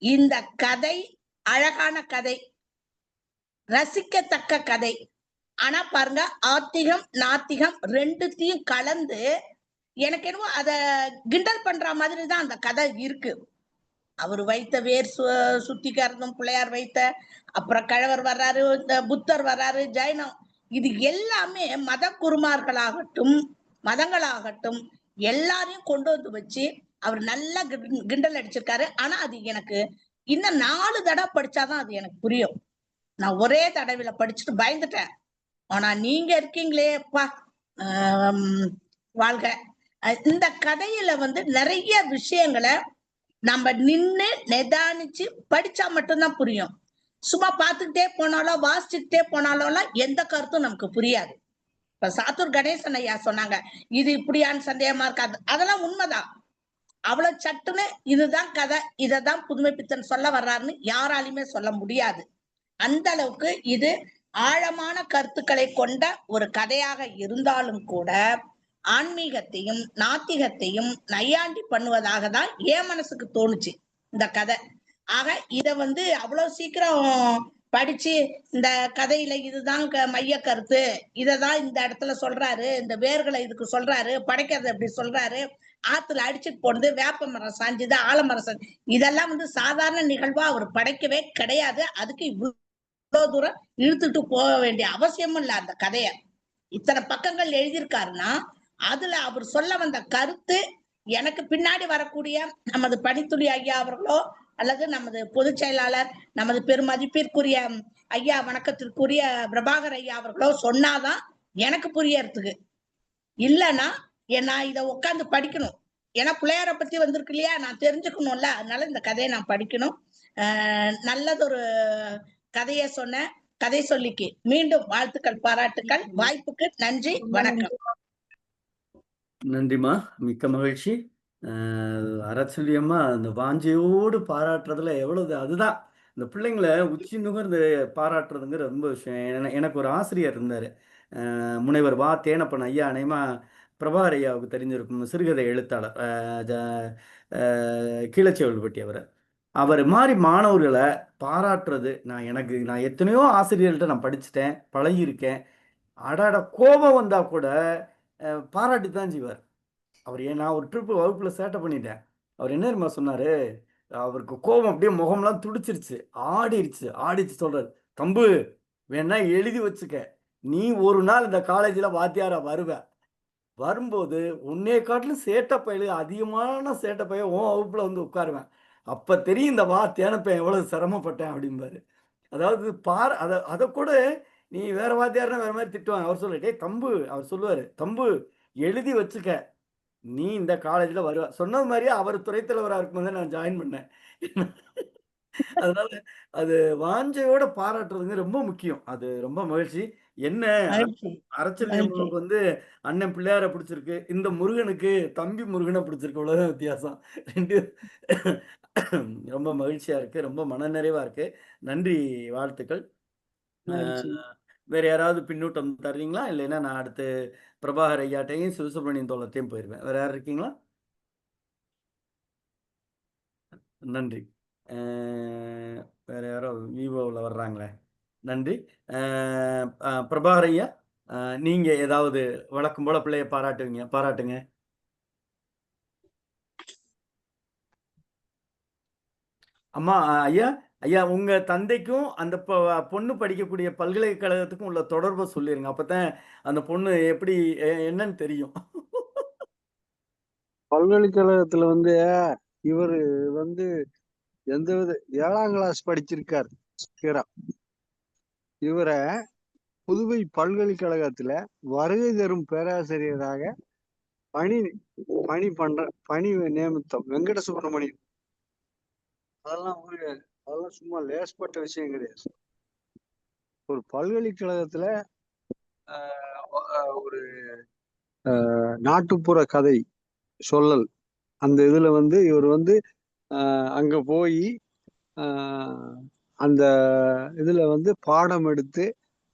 இந்த கதை அழகான கதை, ரசிக்கத்தக்க கதை. ஆனா பாருங்க, ஆத்திகம் நாத்திகம் ரெண்டுத்தையும் கலந்து எனக்கு என்னவோ அத கிண்டல் பண்ற மாதிரி தான் அந்த கதை இருக்கு. அவர் வைத்த வேர் சுத்திகரணும், பிள்ளையார் வைத்த, அப்புறம் கழவர் வர்றாரு, இந்த புத்தர் வர்றாரு, ஜைனம், இது எல்லாமே மத குருமார்களாகட்டும் மதங்களாகட்டும் எல்லாரையும் கொண்டு வந்து வச்சு அவர் நல்லா கிண்டல் அடிச்சிருக்காரு. ஆனா அது எனக்கு இன்னும் 4 தடவை படிச்சாதான் அது எனக்கு புரியும். நான் ஒரே தடவையில படிச்சுட்டு பயந்துட்டேன். ஆனா நீங்க இருக்கீங்களேப்பா, வாழ்க. இந்த கதையில நிறைய விஷயங்களை நம்ம நின்னு நிதானிச்சு படிச்சா மட்டும்தான் புரியும். சும்மா பார்த்துக்கிட்டே போனாலோ வாசிச்சுக்கிட்டே போனாலும் எந்த கருத்தும் நமக்கு புரியாது. இப்ப சாத்தூர் கணேசன் ஐயா சொன்னாங்க, இது இப்படியான்னு சந்தேகமா இருக்காது, அதெல்லாம் உண்மைதான். அவ்வளவு சட்டுன்னு இதுதான் கதை, இததான் புதுமை பித்தன் சொல்ல வர்றாருன்னு யாராலையுமே சொல்ல முடியாது. அந்த அளவுக்கு இது ஆழமான கருத்துக்களை கொண்ட ஒரு கதையாக இருந்தாலும் கூட ஆன்மீகத்தையும் நாத்திகத்தையும் நையாண்டி பண்ணுவதாக தான் என் மனசுக்கு தோணுச்சு இந்த கதை. ஆக இத அவ்வளவு சீக்கிரம் படிச்சு இந்த கதையில இதுதான் மைய கருத்து, இததான் இந்த இடத்துல சொல்றாரு, இந்த வேர்களை இதுக்கு சொல்றாரு, படைக்கிறது எப்படி சொல்றாரு, ஆத்துல அடிச்சுட்டு போனது, வேப்ப மரம் சாஞ்சுது, ஆலமரம் சாஞ்சு, இதெல்லாம் சாதாரண நிகழ்வா அவர் படைக்கவே கிடையாது. அதுக்கு இவ்வளவு தூரம் இழுத்துட்டு போக வேண்டிய அவசியமும் இல்ல. அந்த கதைய இத்தனை பக்கங்கள் எழுதியிருக்காருன்னா அதுல அவர் சொல்ல வந்த கருத்து எனக்கு பின்னாடி வரக்கூடிய நமது பணித்துளி ஐயா அவர்களோ அல்லது நமது பொதுச் செயலாளர் நமது பெருமதிப்பிற்குரிய ஐயா வணக்கத்திற்குரிய பிரபாகர் ஐயா அவர்களோ சொன்னாதான் எனக்கு புரியறதுக்கு. இல்லைன்னா நான் இதை உட்காந்து படிக்கணும். ஏன்னா பிள்ளையாரை பத்தி வந்திருக்கு இல்லையா, நான் தெரிஞ்சுக்கணும்ல, அதனால இந்த கதையை நான் படிக்கணும். நல்லதொரு கதையை சொன்ன கதை சொல்லிக்கு மீண்டும் வாழ்த்துக்கள், பாராட்டுக்கள். வாய்ப்புக்கு நன்றி, வணக்கம். நன்றிம்மா, மிக்க மகிழ்ச்சி. அரசொல்லியம்மா அந்த வாஞ்சையோடு பாராட்டுறதுல எவ்வளவு, அதுதான் இந்த பிள்ளைங்களை உச்சி நுகர்ந்து பாராட்டுறதுங்கிற ரொம்ப விஷயம். எனக்கு ஒரு ஆசிரியர் இருந்தார், முனைவர் வா தேனப்பன் ஐயா. அநேகமா பிரபாகர் ஐயாவுக்கு தெரிஞ்சிருக்கும், சிறுகதை எழுத்தாளர், கீழச்செவல்பட்டி. அவர் மாதிரி மாணவர்களை பாராட்டுறது, நான் எத்தனையோ ஆசிரியர்கள்ட்ட நான் படிச்சுட்டேன், பழகியிருக்கேன். அடாட கோபம் வந்தா கூட பாராட்டி தான் செய்வார். அவர் நான் ஒரு ட்ரிப்பு வகுப்புல சேட்டை பண்ணிட்டேன். அவர் என்ன தெரியுமா சொன்னாரு, அவருக்கு கோபம் அப்படியே முகம்லாம் துடிச்சிருச்சு, ஆடிச்சு சொல்றாரு, தம்பு வேணா எழுதி வச்சுக்க, நீ ஒரு நாள் இந்த காலேஜில் வாத்தியாரா வரும்போது உன்னைய காட்டிலும் சேட்டை பயில அதிகமான சேட்டை பைய உன் வகுப்புல உட்காருவேன், அப்ப தெரியும் இந்த தேனப்பையன் எவ்வளவு சிரமப்பட்டேன் அப்படிம்பாரு. அதாவது அதை கூட நீ வேற வாத்தியார்னா வேற மாதிரி திட்டுவாங்க. அவர் சொல்ல, டேய் தம்பு, அவர் சொல்லுவாரு, தம்பு எழுதி வச்சுக்க, நீ இந்த காலேஜில் வருவ. சொன்னது மாதிரியே அவர் துறைத் தலைவராக இருக்கும்போது நான் ஜாயின் பண்ணேன். அதனால அது வாஞ்சையோட பாராட்டுறதுங்க ரொம்ப முக்கியம். அது ரொம்ப மகிழ்ச்சி. என்ன அரச்சலியம்மனுக்கு அண்ணன் பிள்ளையார பிடிச்சிருக்கு, இந்த முருகனுக்கு தம்பி முருகனை பிடிச்சிருக்கு, அவ்வளவுதான் வித்தியாசம். ரெண்டு ரொம்ப மகிழ்ச்சியா இருக்கு, ரொம்ப மனநிறைவா இருக்கு. நன்றி, வாழ்த்துக்கள். வேற யாராவது பின்னூட்டம் தர்றீங்களா? இல்லைன்னா நான் அடுத்து பிரபாகர் ஐயாட்டையும் சிவசுப்ரமணியன் தோழத்தையும் போயிருவேன். வேற யாரும் இருக்கீங்களா? நன்றி. வேற யாரோ விவோவில் வர்றாங்களே, நன்றி. பிரபாகர் ஐயா, நீங்க ஏதாவது வழக்கம் போல பிள்ளைய பாராட்டுங்க. அம்மா, ஐயா உங்க தந்தைக்கும் அந்த பொண்ணு படிக்கக்கூடிய பல்கலைக்கழகத்துக்கும் உள்ள தொடர்பை சொல்லிருங்க, அப்பதான் அந்த பொண்ணு எப்படி என்னன்னு தெரியும். பல்கலைக்கழகத்துல இவரு எந்தவித 7ஆம் கிளாஸ் படிச்சிருக்காரு. இவரை புதுவை பல்கலைக்கழகத்துல வருகை தரும் பேராசிரியராக பணி நியமித்தம் வெங்கட சுப்பிரமணியம். அதெல்லாம் சும்மா லேஸ்பட்ட விஷயம் கிடையாது. ஒரு பல்கலைக்கழகத்துல ஒரு நாட்டுப்புற கதை சொல்லல். அந்த இதுல வந்து இவர் வந்து அங்க போய் அந்த இதுல வந்து பாடம் எடுத்து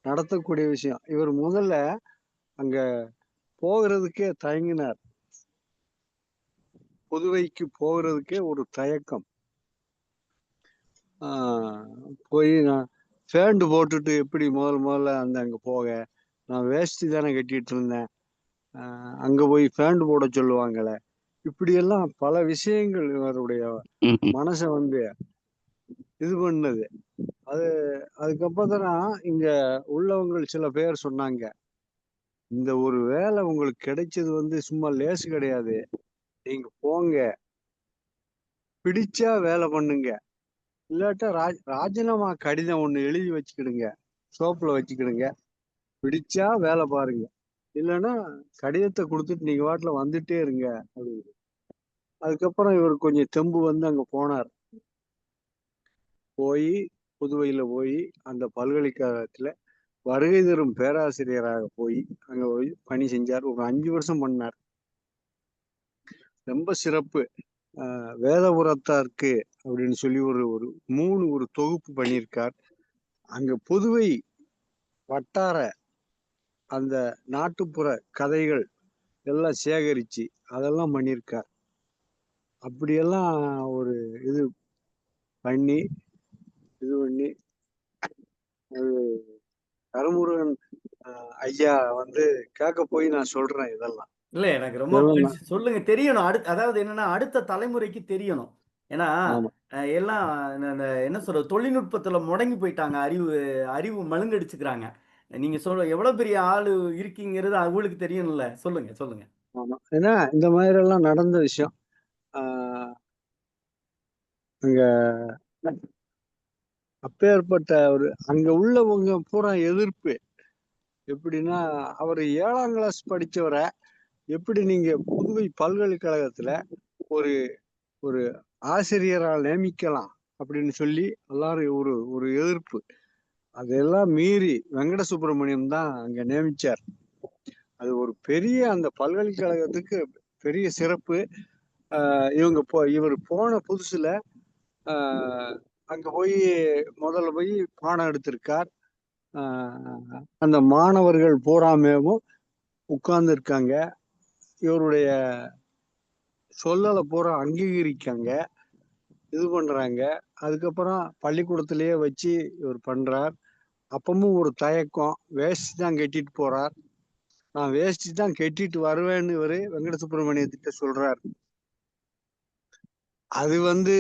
நடத்தக்கூடிய விஷயம். இவர் முதல்ல அங்க போகிறதுக்கே தயங்கினார். புதுவைக்கு போகிறதுக்கே ஒரு தயக்கம். போய் நான் ஃபேண்ட் போட்டுட்டு எப்படி முதல்ல அங்க போக, நான் வேஷ்டி தானே கட்டிட்டு இருந்தேன், அங்க போய் ஃபேண்ட் போட சொல்லுவாங்களே, இப்படியெல்லாம் பல விஷயங்கள் இவருடைய மனசை வந்து இது பண்ணது. அதுக்கப்புறம் தான் இங்க உள்ளவங்க சில பேர் சொன்னாங்க, இந்த ஒரு வேலை உங்களுக்கு கிடைச்சது வந்து சும்மா லேசு கிடையாது, நீங்க போங்க, பிடிச்சா வேலை பண்ணுங்க, இல்லாட்டா ராஜினாமா கடிதம் ஒண்ணு எழுதி வச்சுக்கிடுங்க, சோப்புல வச்சுக்கிடுங்க, பிடிச்சா வேலை பாருங்க, இல்லைன்னா கடிதத்தை கொடுத்துட்டு நீங்க வாட்டுல வந்துட்டே இருங்க அப்படின்னு. அதுக்கப்புறம் இவர் கொஞ்சம் தெம்பு வந்து அங்க போனார். போய் புதுவையில போய் அந்த பல்கலைக்கழகத்துல வருகை தரும் பேராசிரியராக போய் அங்க போய் பணி செஞ்சார். ஒரு 5 வருஷம் பண்ணார். ரொம்ப சிறப்பு. வேதபுரத்தாருக்கு அப்படின்னு சொல்லி ஒரு 3 தொகுப்பு பண்ணியிருக்கார். அங்க புதுவை வட்டார அந்த நாட்டுப்புற கதைகள் எல்லாம் சேகரிச்சு அதெல்லாம் பண்ணியிருக்கார். அப்படியெல்லாம் ஒரு இது பண்ணி கருமுருகன் ஐயா வந்து கேட்க போய் நான் சொல்றேன் இதெல்லாம். இல்ல எனக்கு ரொம்ப மகிழ்ச்சி. சொல்லுங்க, தெரியணும். அதாவது என்னன்னா அடுத்த தலைமுறைக்கு தெரியணும். ஏன்னா எல்லாம் இந்த என்ன சொல்றது, தொழில்நுட்பத்துல முடங்கி போயிட்டாங்க. அறிவு மழுங்கடிச்சுக்கிறாங்க. நீங்க எவ்வளவு பெரிய ஆளு இருக்கீங்கிறது அவங்களுக்கு தெரியணும்ல. சொல்லுங்க. ஆமா, ஏன்னா இந்த மாதிரி எல்லாம் நடந்த விஷயம். அங்க அப்பேற்பட்ட அங்க உள்ளவங்க பூரா எதிர்ப்பு. எப்படின்னா, அவர் 7ஆம் கிளாஸ் படிச்சவரை எப்படி நீங்க புதுவை பல்கலைக்கழகத்துல ஒரு ஆசிரியரால் நியமிக்கலாம் அப்படின்னு சொல்லி எல்லாரும் ஒரு எதிர்ப்பு. அதெல்லாம் மீறி வெங்கட சுப்பிரமணியம் தான் அங்க நியமிச்சார். அது ஒரு பெரிய அந்த பல்கலைக்கழகத்துக்கு பெரிய சிறப்பு. இவர் போன புதுசுல அங்க போய் முதல்ல போய் பாடம் எடுத்திருக்கார். அந்த மாணவர்கள் பூராமேவும் உட்கார்ந்து இருக்காங்க. இவருடைய சொல்லலை பூரா அங்கீகரிக்காங்க, இது பண்றாங்க. அதுக்கப்புறம் பள்ளிக்கூடத்திலேயே வச்சு இவர் பண்றார். அப்பமும் ஒரு தயக்கம். வேஷ்டி தான் கட்டிட்டு போறார். நான் வேஷ்டி தான் கட்டிட்டு வருவேன்னு இவரு வெங்கட சுப்பிரமணியத்திட்ட சொல்றார். அது வந்து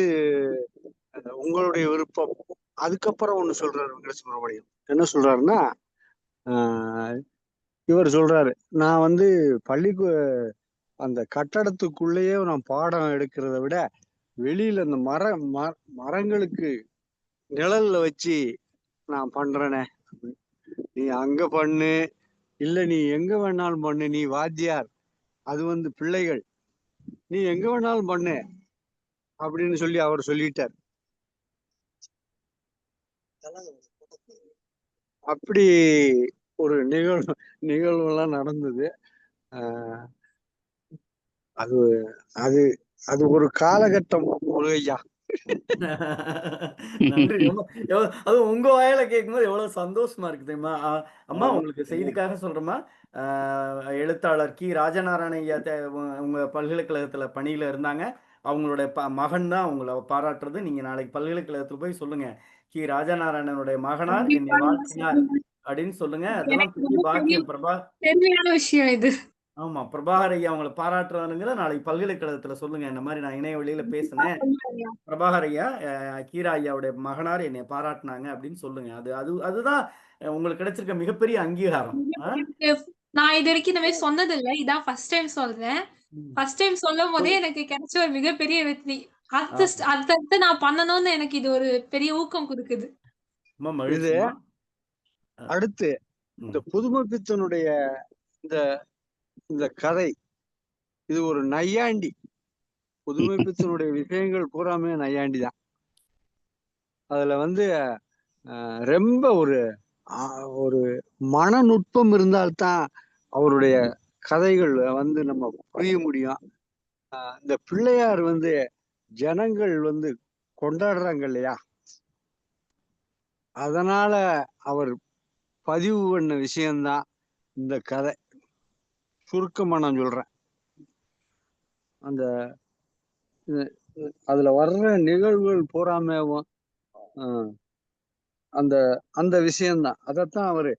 உங்களுடைய விருப்பம். அதுக்கப்புறம் ஒண்ணு சொல்றாரு வெங்கட சுப்பிரமணியம். என்ன சொல்றாருன்னா, இவர் சொல்றாரு, நான் வந்து அந்த கட்டடத்துக்குள்ளேயே நான் பாடம் எடுக்கிறத விட வெளியில அந்த மரங்களுக்கு நிழல்ல வச்சு நான் பண்றேனே, நீ அங்க பண்ணு, இல்ல நீ எங்க வேணாலும் பண்ணு, நீ வாத்தியார், அது வந்து பிள்ளைகள், நீ எங்க வேணாலும் பண்ணு அப்படின்னு சொல்லி அவர் சொல்லிட்டார். அப்படி ஒரு நிகழ்வு எல்லாம் நடந்தது. அது அது அது ஒரு காலகட்டம் ஐயா. நன்றி. அதுவும் உங்க வாயில கேட்கும்போது எவ்வளவு சந்தோஷமா இருக்கு தெரியுமா? அம்மா உங்களுக்கு செய்திக்காக சொல்றேம்மா. எழுத்தாளர் கி. ராஜநாராயண ஐயா உங்க பல்கலைக்கழகத்துல பணியில இருந்தாங்க. அவங்களோட மகன் தான் உங்களை பாராட்டுறது. நீங்க நாளைக்கு பல்கலைக்கழகத்துல போய் சொல்லுங்க, கி. ராஜநாராயணனுடைய மகனார் என்னை வாழ்த்தினார் அப்படின்னு சொல்லுங்க. அதெல்லாம் பெரிய பாக்கியம். பெருமையான விஷயம் இது. ஆமா, பிரபாகர் ஐயா அவங்களை பாராட்டுறாருங்கிற நாளைக்கு பல்கலைக்கழகத்துல சொல்லுங்க. இந்த மாதிரி நான் இணைய வழியில பேசினேன், பிரபாகர் ஐயா கீரா ஐயாவுடைய மகனார் என்னை பாராட்டினாங்க அப்படின்னு சொல்லுங்க. அதுதான் உங்களுக்கு கிடைச்சிருக்க மிகப்பெரிய அங்கீகாரம். நான் இது வரைக்கும் இந்த மாதிரி சொன்னது இல்லை. இதான் ஃபர்ஸ்ட் டைம் சொல்றேன். ஃபர்ஸ்ட் டைம் சொல்லும் போதே எனக்கு கிடைச்ச ஒரு மிகப்பெரிய வெற்றி. அடுத்து நான் பண்ணணும்னு எனக்கு இது ஒரு பெரிய ஊக்கம் கொடுக்குது. இது அடுத்து இந்த புதுமைப்பித்தனுடைய இந்த கதை, இது ஒரு நையாண்டி. புதுமைப்பித்தனுடைய விஷயங்கள் பூராமே நையாண்டி தான். அதுல வந்து ரொம்ப ஒரு மனநுட்பம் இருந்தால்தான் அவருடைய கதைகள் வந்து நம்ம புரிய முடியும். இந்த பிள்ளையார் வந்து ஜனங்கள் வந்து கொண்டாடுறாங்க இல்லையா, அதனால அவர் பதிவு பண்ண விஷயம்தான் இந்த கதை. சுருக்கமா நான் சொல்றேன். அந்த அதுல வர்ற நிகழ்வுகள் பூராமேவும் அந்த அந்த விஷயம்தான். அதைத்தான் அவரு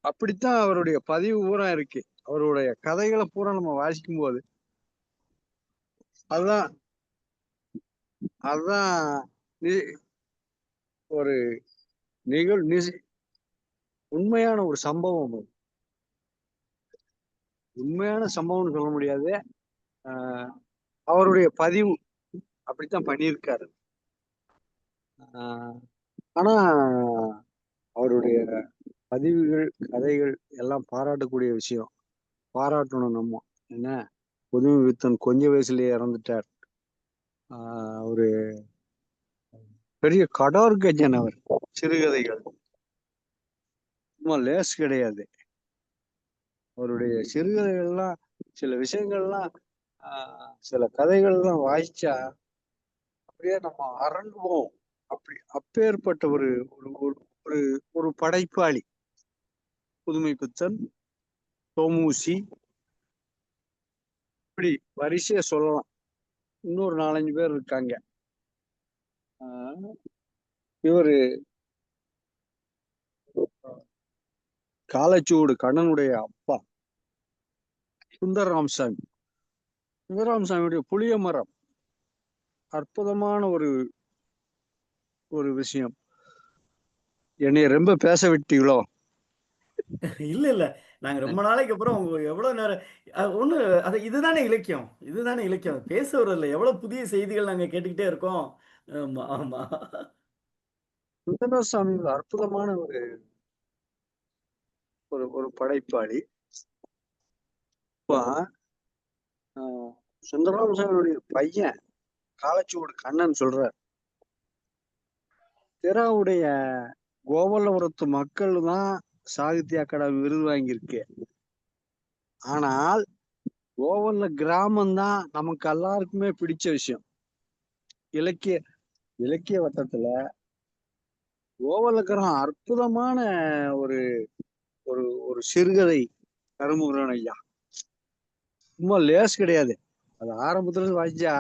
அப்படித்தான் அவருடைய பதிவு பூரா இருக்கு. அவருடைய கதைகளை பூரா நம்ம வாசிக்கும் போது அதுதான் அதுதான் ஒரு உண்மையான ஒரு சம்பவம். உண்மையான சம்பவம்னு சொல்ல முடியாது. அவருடைய பதிவு அப்படித்தான் பண்ணியிருக்காரு. ஆனா அவருடைய பதிவுகள் கதைகள் எல்லாம் பாராட்டக்கூடிய விஷயம். பாராட்டணும் நம்ம. என்ன, புதுமை வித்தன் கொஞ்ச வயசுலயே இறந்துட்டார். ஒரு பெரிய கடோர்கஜன் அவர். சிறுகதைகள் சும்மா லேஸ் கிடையாது. அவருடைய சிறுகதைகள்லாம் சில விஷயங்கள்லாம் சில கதைகள்லாம் வாய்ச்சா அப்படியே நம்ம அரங்குவோம். அப்பேற்பட்ட ஒரு ஒரு ஒரு படைப்பாளி புதுமை பித்தன், தோமூசி, இப்படி வரிசையா சொல்லலாம். இன்னொரு 4-5 பேர் இருக்காங்க. இவரு காலச்சுவடு கண்ணனுடைய அப்பா சுந்தரராமசாமி. சுந்தரராமசாமியுடைய புளிய மரம் அற்புதமான ஒரு விஷயம். என்னைய ரொம்ப பேச விட்டீங்களோ? இல்ல நாங்க ரொம்ப நாளைக்கு அப்புறம் உங்க எவ்வளவு நேரம் ஒண்ணு இதுதானே இலக்கியம். இதுதானே இலக்கியம். பேச வரல எவ்வளவு புதிய செய்திகள் நாங்க கேட்டுக்கிட்டே இருக்கோம். ஆமா ஆமா. சுந்தரராமசாமி அற்புதமான ஒரு படைப்பாளி. சுந்தரராமசாமியுடைய பையன் காலச்சுவடு கண்ணன் சொல்றார், திராவுடைய கோவலபுரத்து மக்கள் தான் சாகித்ய அகாடமி விருது வாங்கியிருக்கு. ஆனால் கோவல்ல கிராமம் தான் நமக்கு எல்லாருக்குமே பிடிச்ச விஷயம். இலக்கிய வட்டத்துல கோவல்ல கிராமம் அற்புதமான ஒரு ஒரு ஒரு சிறுகதை கருமுகன் ஐயா. சும்மா லேஸ் கிடையாது. அது ஆரம்பத்துல இருந்து வாசிச்சா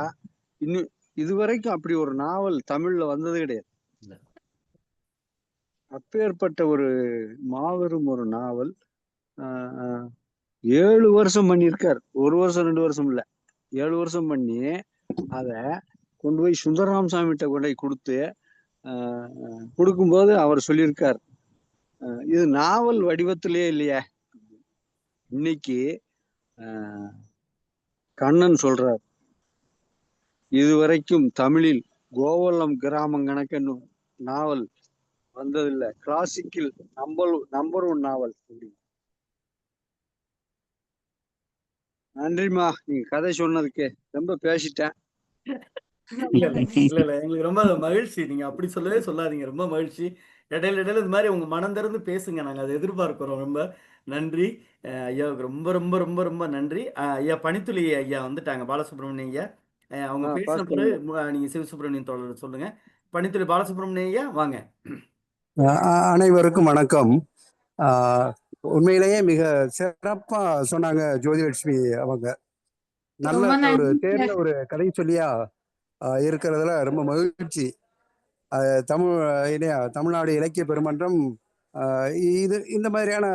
இன்னும் இதுவரைக்கும் அப்படி ஒரு நாவல் தமிழ்ல வந்தது கிடையாது. அப்பேற்பட்ட ஒரு மாபெரும் ஒரு நாவல். 7 வருஷம் பண்ணியிருக்கார். 1 வருஷம் 2 வருஷம் இல்ல, 7 வருஷம் பண்ணி அத கொண்டு போய் சுந்தரராமசாமி கிட்ட கொண்டு போய் கொடுக்கும்போது அவர் சொல்லியிருக்கார், இது நாவல் வடிவத்திலே இல்லையே. இன்னைக்கு கண்ணன் சொல்றார், இதுவரைக்கும் தமிழில் கோவலம் கிராமம் கணக்கு நாவல் வந்ததில்லை, கிளாசிக்கில் நம்பர் 1 நாவல். நன்றிமா, நீங்க கதை சொன்னதுக்கு. ரொம்ப பேசிட்டேன். இல்ல எங்களுக்கு ரொம்ப மகிழ்ச்சி. நீங்க அப்படி சொல்லவே சொல்லாதீங்க. ரொம்ப மகிழ்ச்சி. இடையில இந்த மாதிரி உங்க மனம் திறந்து பேசுங்க. நாங்க அதை எதிர்பார்க்கிறோம். ரொம்ப நன்றி. ஐயாவுக்கு ரொம்ப ரொம்ப ரொம்ப ரொம்ப நன்றி. ஐயா பணித்துளி ஐயா வந்துட்டாங்க, பாலசுப்ரமணியம் ஐயா. அவங்க பேசின பிறகு நீங்க சிவசுப்ரமணியன் தோழர் சொல்லுங்க. பணித்துளி பாலசுப்ரமணியம் ஐயா வாங்க. அனைவருக்கும் வணக்கம். உண்மையிலேயே மிக சிறப்பா சொன்னாங்க ஜோதிலட்சுமி அவங்க. நல்ல ஒரு தேர்ந்த ஒரு கதை சொல்லியா இருக்கிறதுல ரொம்ப மகிழ்ச்சி. தமிழ்நாடு இலக்கிய பெருமன்றம் இந்த மாதிரியான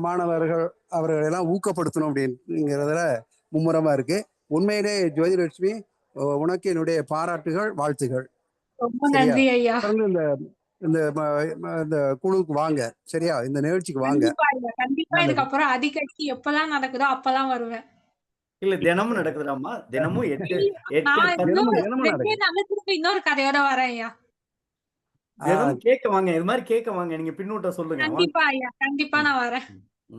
மாணவர்கள் அவர்களை எல்லாம் ஊக்கப்படுத்தணும் அப்படிங்கிறதுல மும்முரமா இருக்கு. உண்மையிலே ஜோதிலட்சுமி, உனக்கு என்னுடைய பாராட்டுகள், வாழ்த்துகள். இந்த குழுவுக்கு வாங்க, சரியா? இந்த நிகழ்ச்சிக்கு வாங்க. கண்டிப்பா இதுக்கப்புறம் அடிக்கடி எப்பெல்லாம் நடக்குதோ அப்பெல்லாம் வருவேன். இல்ல தினமும் நடக்குதுடாமா. தினமும் 8 இன்னொரு கதையோட வரேன் ஐயா. தினமும் கேட்க வாங்க. இது மாதிரி கேட்க வாங்க. நீங்க பின்னூட்ட சொல்லுங்க. கண்டிப்பா ஐயா, கண்டிப்பா நான் வரேன்.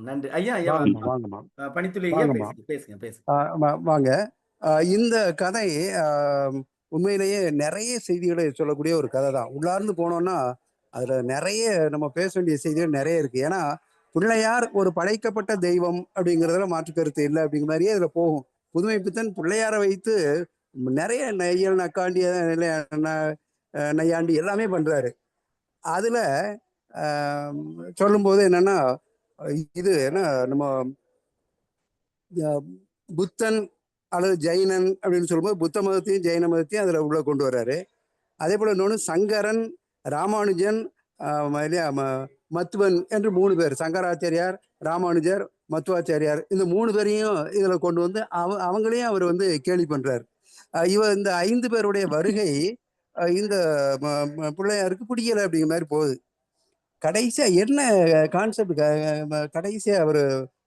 நன்றி ஐயா. ஐயா வாங்கம்மா. பணித்துளி ஐயா பேசுங்க. வாங்க. இந்த கதை உண்மையிலேயே நிறைய செய்திகளை சொல்லக்கூடிய ஒரு கதை தான். உள்ளார்ந்து போனோம்னா அதுல நிறைய நம்ம பேச வேண்டிய செய்திகள் நிறைய இருக்கு. ஏன்னா பிள்ளையார் ஒரு படைக்கப்பட்ட தெய்வம் அப்படிங்கிறதுல மாற்று கருத்து இல்லை அப்படிங்கிற மாதிரியே இதுல போகும். புதுமை பித்தன் பிள்ளையாரை வைத்து நிறைய நெய்யல் நக்காண்டி நையாண்டி எல்லாமே பண்றாரு. அதுல சொல்லும்போது என்னன்னா, இது என்ன நம்ம புத்தன் அல்லது ஜெயினன் அப்படின்னு சொல்லும்போது புத்த மதத்தையும் ஜெயின மதத்தையும் அதுல உள்ள கொண்டு வர்றாரு. அதே போல இன்னொன்று சங்கரன், ராமானுஜன், மத்துவன் என்று 3 பேர், சங்கராச்சாரியார், ராமானுஜர், மத்துவாச்சாரியார், இந்த 3 பேரையும் இதுல கொண்டு வந்து அவங்களையும் அவர் வந்து கேலி பண்றார். இந்த 5 பேருடைய வருகை இந்த பிள்ளையாருக்கு பிடிக்கல அப்படிங்கிற மாதிரி போகுது. கடைசியா என்ன கான்செப்ட் கடைசியா அவர்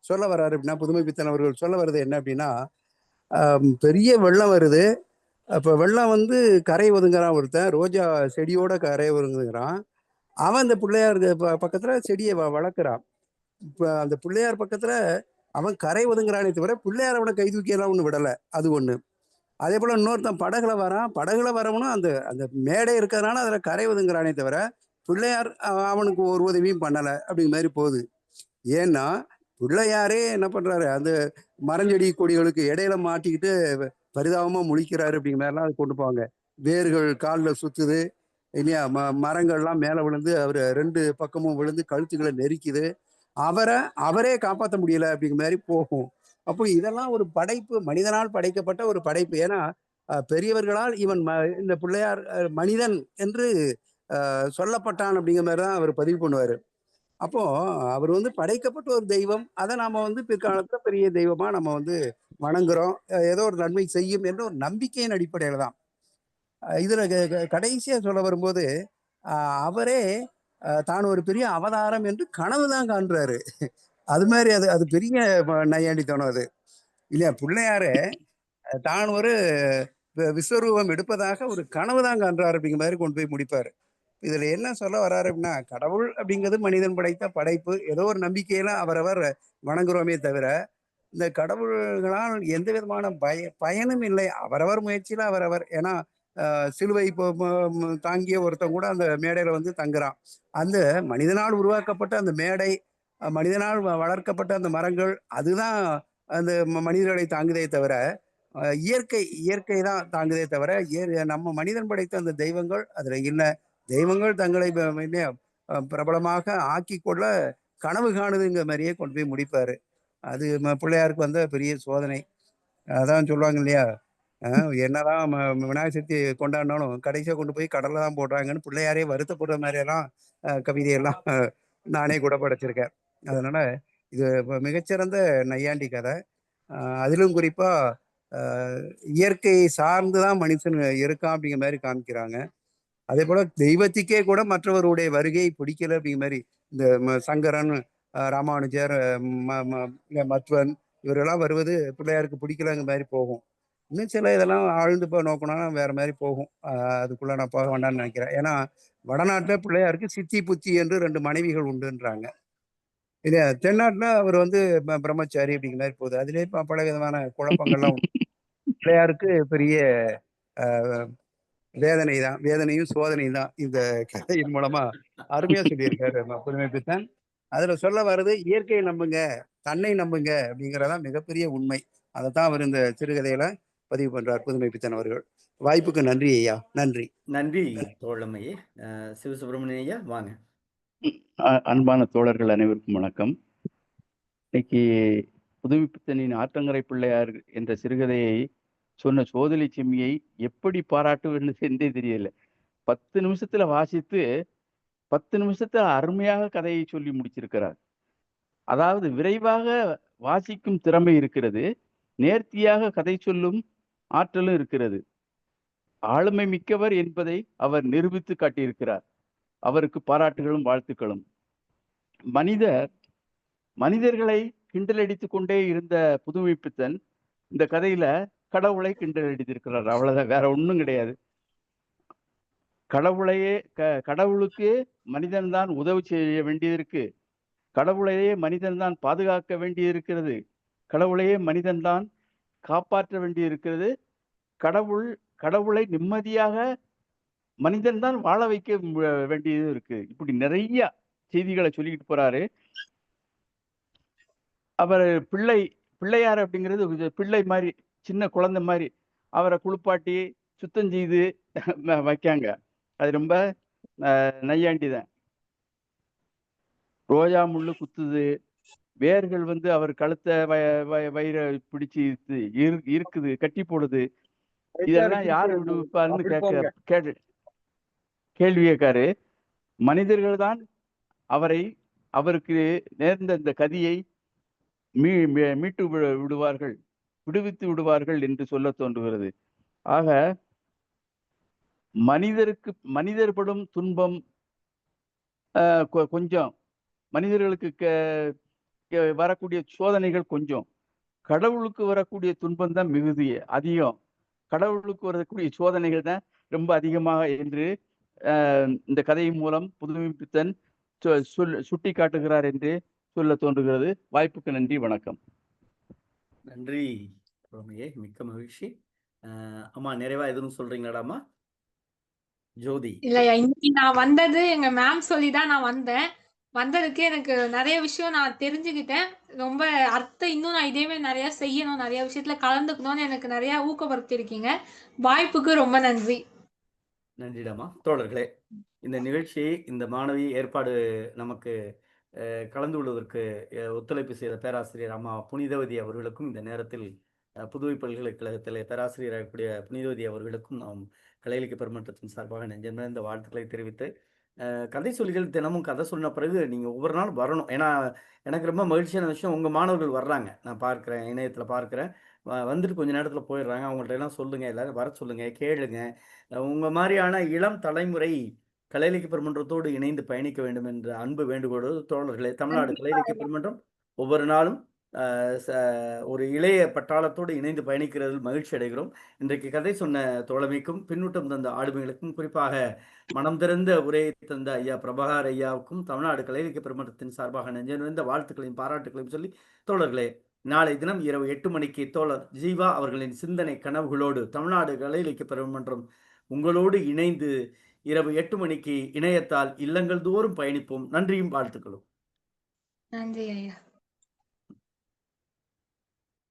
சொல்ல வர்றாரு அப்படின்னா, புதுமை பித்தன் அவர்கள் சொல்ல வர்றது என்ன அப்படின்னா, பெரிய வெள்ளம் வருது. அப்ப வெள்ளம் வந்து கரை ஒதுங்குறான் ஒருத்தன், ரோஜா செடியோட கரை ஒதுங்குறான். அவன் அந்த பிள்ளையார் பக்கத்துல செடியை வளர்க்குறான். இப்ப அந்த பிள்ளையார் பக்கத்துல அவன் கரை ஒதுங்குறானே தவிர பிள்ளையார் அவனை கை தூக்கியெல்லாம் ஒண்ணு விடல. அது ஒண்ணு. அதே போல இன்னொருத்தன் படகுல வரான். படகுல வரவனும் அந்த அந்த மேடை இருக்கிறதுனால அதுல கரை ஒதுங்குறானே தவிர பிள்ளையார் அவனுக்கு ஒரு உதவியும் பண்ணல அப்படிங்கிற மாதிரி போகுது. ஏன்னா பிள்ளையாரே என்ன பண்றாரு, அந்த மரஞ்செடி கொடிகளுக்கு இடையில மாட்டிக்கிட்டு பரிதாபமா முழிக்கிறாரு அப்படிங்கிற மாதிரிலாம் அது கொண்டு போவாங்க. வேர்கள் காலில் சுத்துது இல்லையா, மரங்கள்லாம் மேல விழுந்து அவர் 2 பக்கமும் விழுந்து கழுத்துக்களை நெரிக்குது. அவரே காப்பாற்ற முடியல அப்படிங்கிற மாதிரி போகும். அப்போ இதெல்லாம் ஒரு படைப்பு, மனிதனால் படைக்கப்பட்ட ஒரு படைப்பு. ஏன்னா பெரியவர்களால் இவன் இந்த பிள்ளையார் மனிதன் என்று சொல்லப்பட்டான் அப்படிங்கிற மாதிரி தான் அவர் பதிவு பண்ணுவாரு. அப்போ அவர் வந்து படைக்கப்பட்ட ஒரு தெய்வம், அதை நாம வந்து பிற்காலத்துல பெரிய தெய்வமா நம்ம வந்து வணங்குறோம். ஏதோ ஒரு நன்மை செய்யும் என்ற ஒரு நம்பிக்கையின் அடிப்படையில தான். இதுல கடைசியா சொல்ல வரும்போது அவரே தான் ஒரு பெரிய அவதாரம் என்று கனவு தான் காண்றாரு. அது மாதிரி அது பெரிய நையாண்டித்தனம் அது இல்லையா. பிள்ளையாரு தான் ஒரு விஸ்வரூபம் எடுப்பதாக ஒரு கனவு தான் காண்றாரு அப்படிங்கிற மாதிரி கொண்டு போய் முடிப்பாரு. இதுல என்ன சொல்ல வர்றாரு அப்படின்னா, கடவுள் அப்படிங்கிறது மனிதன் படைத்த படைப்பு. ஏதோ ஒரு நம்பிக்கையில அவரவர் வணங்குறோமே தவிர இந்த கடவுள்களால் எந்த விதமான பயனும் இல்லை. அவரவர் முயற்சியில அவரவர். ஏன்னா சிலுவை தாங்கிய ஒருத்தன் கூட அந்த மேடையில வந்து தங்குறான். அந்த மனிதனால் உருவாக்கப்பட்ட அந்த மேடை, மனிதனால் வளர்க்கப்பட்ட அந்த மரங்கள், அதுதான் அந்த மனிதர்களை தாங்குதே தவிர இயற்கை தான் தாங்குதே தவிர நம்ம மனிதன் படைத்த அந்த தெய்வங்கள் அதுல இல்லை. தெய்வங்கள் தங்களை பிரபலமாக ஆக்கி கொள்ள கனவு காணுதுங்கிற மாதிரியே கொண்டு போய் முடிப்பாரு. அது பிள்ளையாருக்கு வந்த பெரிய சோதனை. அதான் சொல்லுவாங்க இல்லையா, என்னதான் விநாயகர் சதுர்த்தி கொண்டாடினாலும் கடைசியா கொண்டு போய் கடல்ல தான் போடுறாங்கன்னு பிள்ளையாரே வருத்தப்படுற மாதிரியெல்லாம் கவிதையெல்லாம் நானே கூட படைச்சிருக்கேன். அதனால இது மிகச்சிறந்த நையாண்டி கதை. அதிலும் குறிப்பா இயற்கையை சார்ந்துதான் மனுஷன் இருக்கான் அப்படிங்கிற மாதிரி காமிக்கிறாங்க. அதே போல தெய்வத்துக்கே கூட மற்றவருடைய வருகை பிடிக்கல அப்படிங்கிற மாதிரி இந்த சங்கரன், ராமானுஜர், மத்வன் இவரெல்லாம் வருவது பிள்ளையாருக்கு பிடிக்கலங்கிற மாதிரி போகும். இன்னும் சில இதெல்லாம் ஆழ்ந்து நோக்கணும்னா வேற மாதிரி போகும். அதுக்குள்ள நான் போக வேண்டாம்னு நினைக்கிறேன். ஏன்னா வடநாட்டுல பிள்ளையாருக்கு சித்தி புத்தி என்று 2 மனைவிகள் உண்டுன்றாங்க இல்லையா. தென்னாட்டுல அவர் வந்து பிரம்மச்சாரி அப்படிங்கிற மாதிரி போகுது. அதுலேயே பல விதமான குழப்பங்கள்லாம் உண்டு. பிள்ளையாருக்கு பெரிய வேதனை தான், வேதனையும் சோதனையும் தான் இந்த கதையின் மூலமா அருமையா சொல்லியிருக்காரு புதுமை பித்தன். அதுல சொல்ல வர்றது இயற்கையை நம்புங்க, தன்னை நம்புங்க அப்படிங்கிறதான் மிகப்பெரிய உண்மை. அதைத்தான் அவர் இந்த சிறுகதையில பதிவு பண்றார் புதுமை பித்தன் அவர்கள். வாய்ப்புக்கு நன்றி ஐயா. நன்றி. நன்றி தோழமையே. சிவசுப்பிரமணிய ஐயா வாங்க. அன்பான தோழர்கள் அனைவருக்கும் வணக்கம். இன்னைக்கு புதுமை பித்தனின் ஆற்றங்கரை பிள்ளையார் என்ற சிறுகதையை சொன்ன சோதலட்சுமியை எப்படி பாராட்டுவது என்றே தெரியல. 10 நிமிஷத்துல வாசித்து 10 நிமிஷத்துல அருமையாக கதையை சொல்லி முடிச்சிருக்கிறார். அதாவது விரைவாக வாசிக்கும் திறமை இருக்கிறது, நேர்த்தியாக கதை சொல்லும் ஆற்றலும் இருக்கிறது. ஆளுமை மிக்கவர் என்பதை அவர் நிரூபித்து காட்டியிருக்கிறார். அவருக்கு பாராட்டுகளும் வாழ்த்துக்களும். மனிதர்களை கிண்டலடித்துக் கொண்டே இருந்த புதுமை பித்தன் இந்த கதையில கடவுளை கிண்டல் அடித்திருக்கிறார். அவ்வளவுதான், வேற ஒண்ணும் கிடையாது. கடவுளுக்கு மனிதன் தான் உதவி செய்ய வேண்டியதற்கு, கடவுளையே மனிதன் தான் பாதுகாக்க வேண்டியிருக்கிறது, கடவுளையே மனிதன் தான் காப்பாற்ற வேண்டியிருக்கிறது, கடவுளை நிம்மதியாக மனிதன் தான் வாழ வைக்க வேண்டியது இருக்கு. இப்படி நிறைய செய்திகளை சொல்லிக்கிட்டு போறாரு. அவர் பிள்ளையார் அப்படிங்கிறது பிள்ளை மாதிரி, சின்ன குழந்தை மாதிரி அவரை குளிப்பாட்டி சுத்தம் செய்து வைக்காங்க. அது ரொம்ப நையாண்டி தான். ரோஜா முள்ளு குத்துது, வேர்கள் அவர் கழுத்தை வயிற பிடிச்சு இருக்குது, கட்டி போடுது. இதெல்லாம் யார் விடுவிப்பாருன்னு கேள்வி கேட்காரு. மனிதர்கள் தான் அவருக்கு நேர்ந்த இந்த கதியை மீட்டு விடுவார்கள், விடுவித்து விடுவார்கள் என்று சொல்ல தோன்றுகிறது. ஆக மனிதர் படும் துன்பம் கொஞ்சம், மனிதர்களுக்கு வரக்கூடிய சோதனைகள் கொஞ்சம், கடவுளுக்கு வரக்கூடிய துன்பம் தான் மிகுதி அதிகம். கடவுளுக்கு வரக்கூடிய சோதனைகள் தான் ரொம்ப அதிகமாக என்று இந்த கதையின் மூலம் புதுமைப்பித்தன் சுட்டி காட்டுகிறார் என்று சொல்ல தோன்றுகிறது. வாய்ப்புக்கு நன்றி, வணக்கம். நன்றி ரோமையே, மிக்க மகிழ்ச்சி. அம்மா நிறைவா எதுவும் சொல்றீங்களாடாமா? ஜோதி. இல்லையா, இன்னைக்கு நான் வந்தது எங்க மேம் சொல்லிதான் நான் வந்தேன். வந்ததுக்கு எனக்கு நிறைய விஷயம் நான் தெரிஞ்சுக்கிட்டேன். ரொம்ப அர்த்தம் இன்னும் நான் இதே மாதிரி நிறைய செய்யணும், நிறைய விஷயத்துல கலந்துக்கணும்னு எனக்கு நிறைய ஊக்கப்படுத்திருக்கீங்க. வாய்ப்புக்கு ரொம்ப நன்றி. நன்றிடாமா. தோழர்களே, இந்த நிகழ்ச்சியை இந்த மாணவி ஏற்பாடு நமக்கு கலந்து கொள்வதற்கு ஒத்துழைப்பு செய்த பேராசிரியர் அம்மா புனிதவதி அவர்களுக்கும், இந்த நேரத்தில் புதுவை பல்கலைக்கழகத்தில் பேராசிரியராக கூடிய புனிதவதி அவர்களுக்கும் நாம் கலை இலக்கிய பெருமன்றத்தின் சார்பாக நெஞ்சமிருந்த வாழ்த்துக்களை தெரிவித்து, கதை சொல்லிகள் தினமும் கதை சொன்ன பிறகு நீங்கள் ஒவ்வொரு நாளும் வரணும். ஏன்னா எனக்கு ரொம்ப மகிழ்ச்சியான விஷயம், உங்கள் மாணவர்கள் வர்றாங்க, நான் பார்க்குறேன், இணையத்தில் பார்க்குறேன். வந்துட்டு கொஞ்ச நேரத்தில் போயிடுறாங்க. அவங்கள்ட்ட எல்லாம் சொல்லுங்கள், எல்லோரும் வர சொல்லுங்கள், கேளுங்க. உங்கள் மாதிரியான இளம் தலைமுறை கலை இலக்கிய பெருமன்றத்தோடு இணைந்து பயணிக்க வேண்டும் என்ற அன்பு வேண்டுகோடு. தோழர்களே, தமிழ்நாடு கலை இலக்கிய பெருமன்றம் ஒவ்வொரு நாளும் ஒரு இளைய பட்டாளத்தோடு இணைந்து பயணிக்கிறதில் மகிழ்ச்சி அடைகிறோம். இன்றைக்கு கதை சொன்ன தோழமைக்கும், பின்னூட்டம் தந்த ஆளுமைகளுக்கும், குறிப்பாக மனம் திறந்த உரையை தந்த ஐயா பிரபாகர் ஐயாவுக்கும் தமிழ்நாடு கலை இலக்கிய பெருமன்றத்தின் சார்பாக நெஞ்சநிறைந்த வாழ்த்துக்களையும் பாராட்டுகளையும் சொல்லி, தோழர்களே, நாளை தினம் இரவு 8 மணிக்கு தோழர் ஜீவா அவர்களின் சிந்தனை கனவுகளோடு தமிழ்நாடு கலை இலக்கிய பெருமன்றம் உங்களோடு இணைந்து இரவு 8 மணிக்கு இணையத்தால் இல்லங்கள் தோறும் பயணிப்போம். நன்றியும் வாழ்த்துக்களும். நன்றி ஐயா.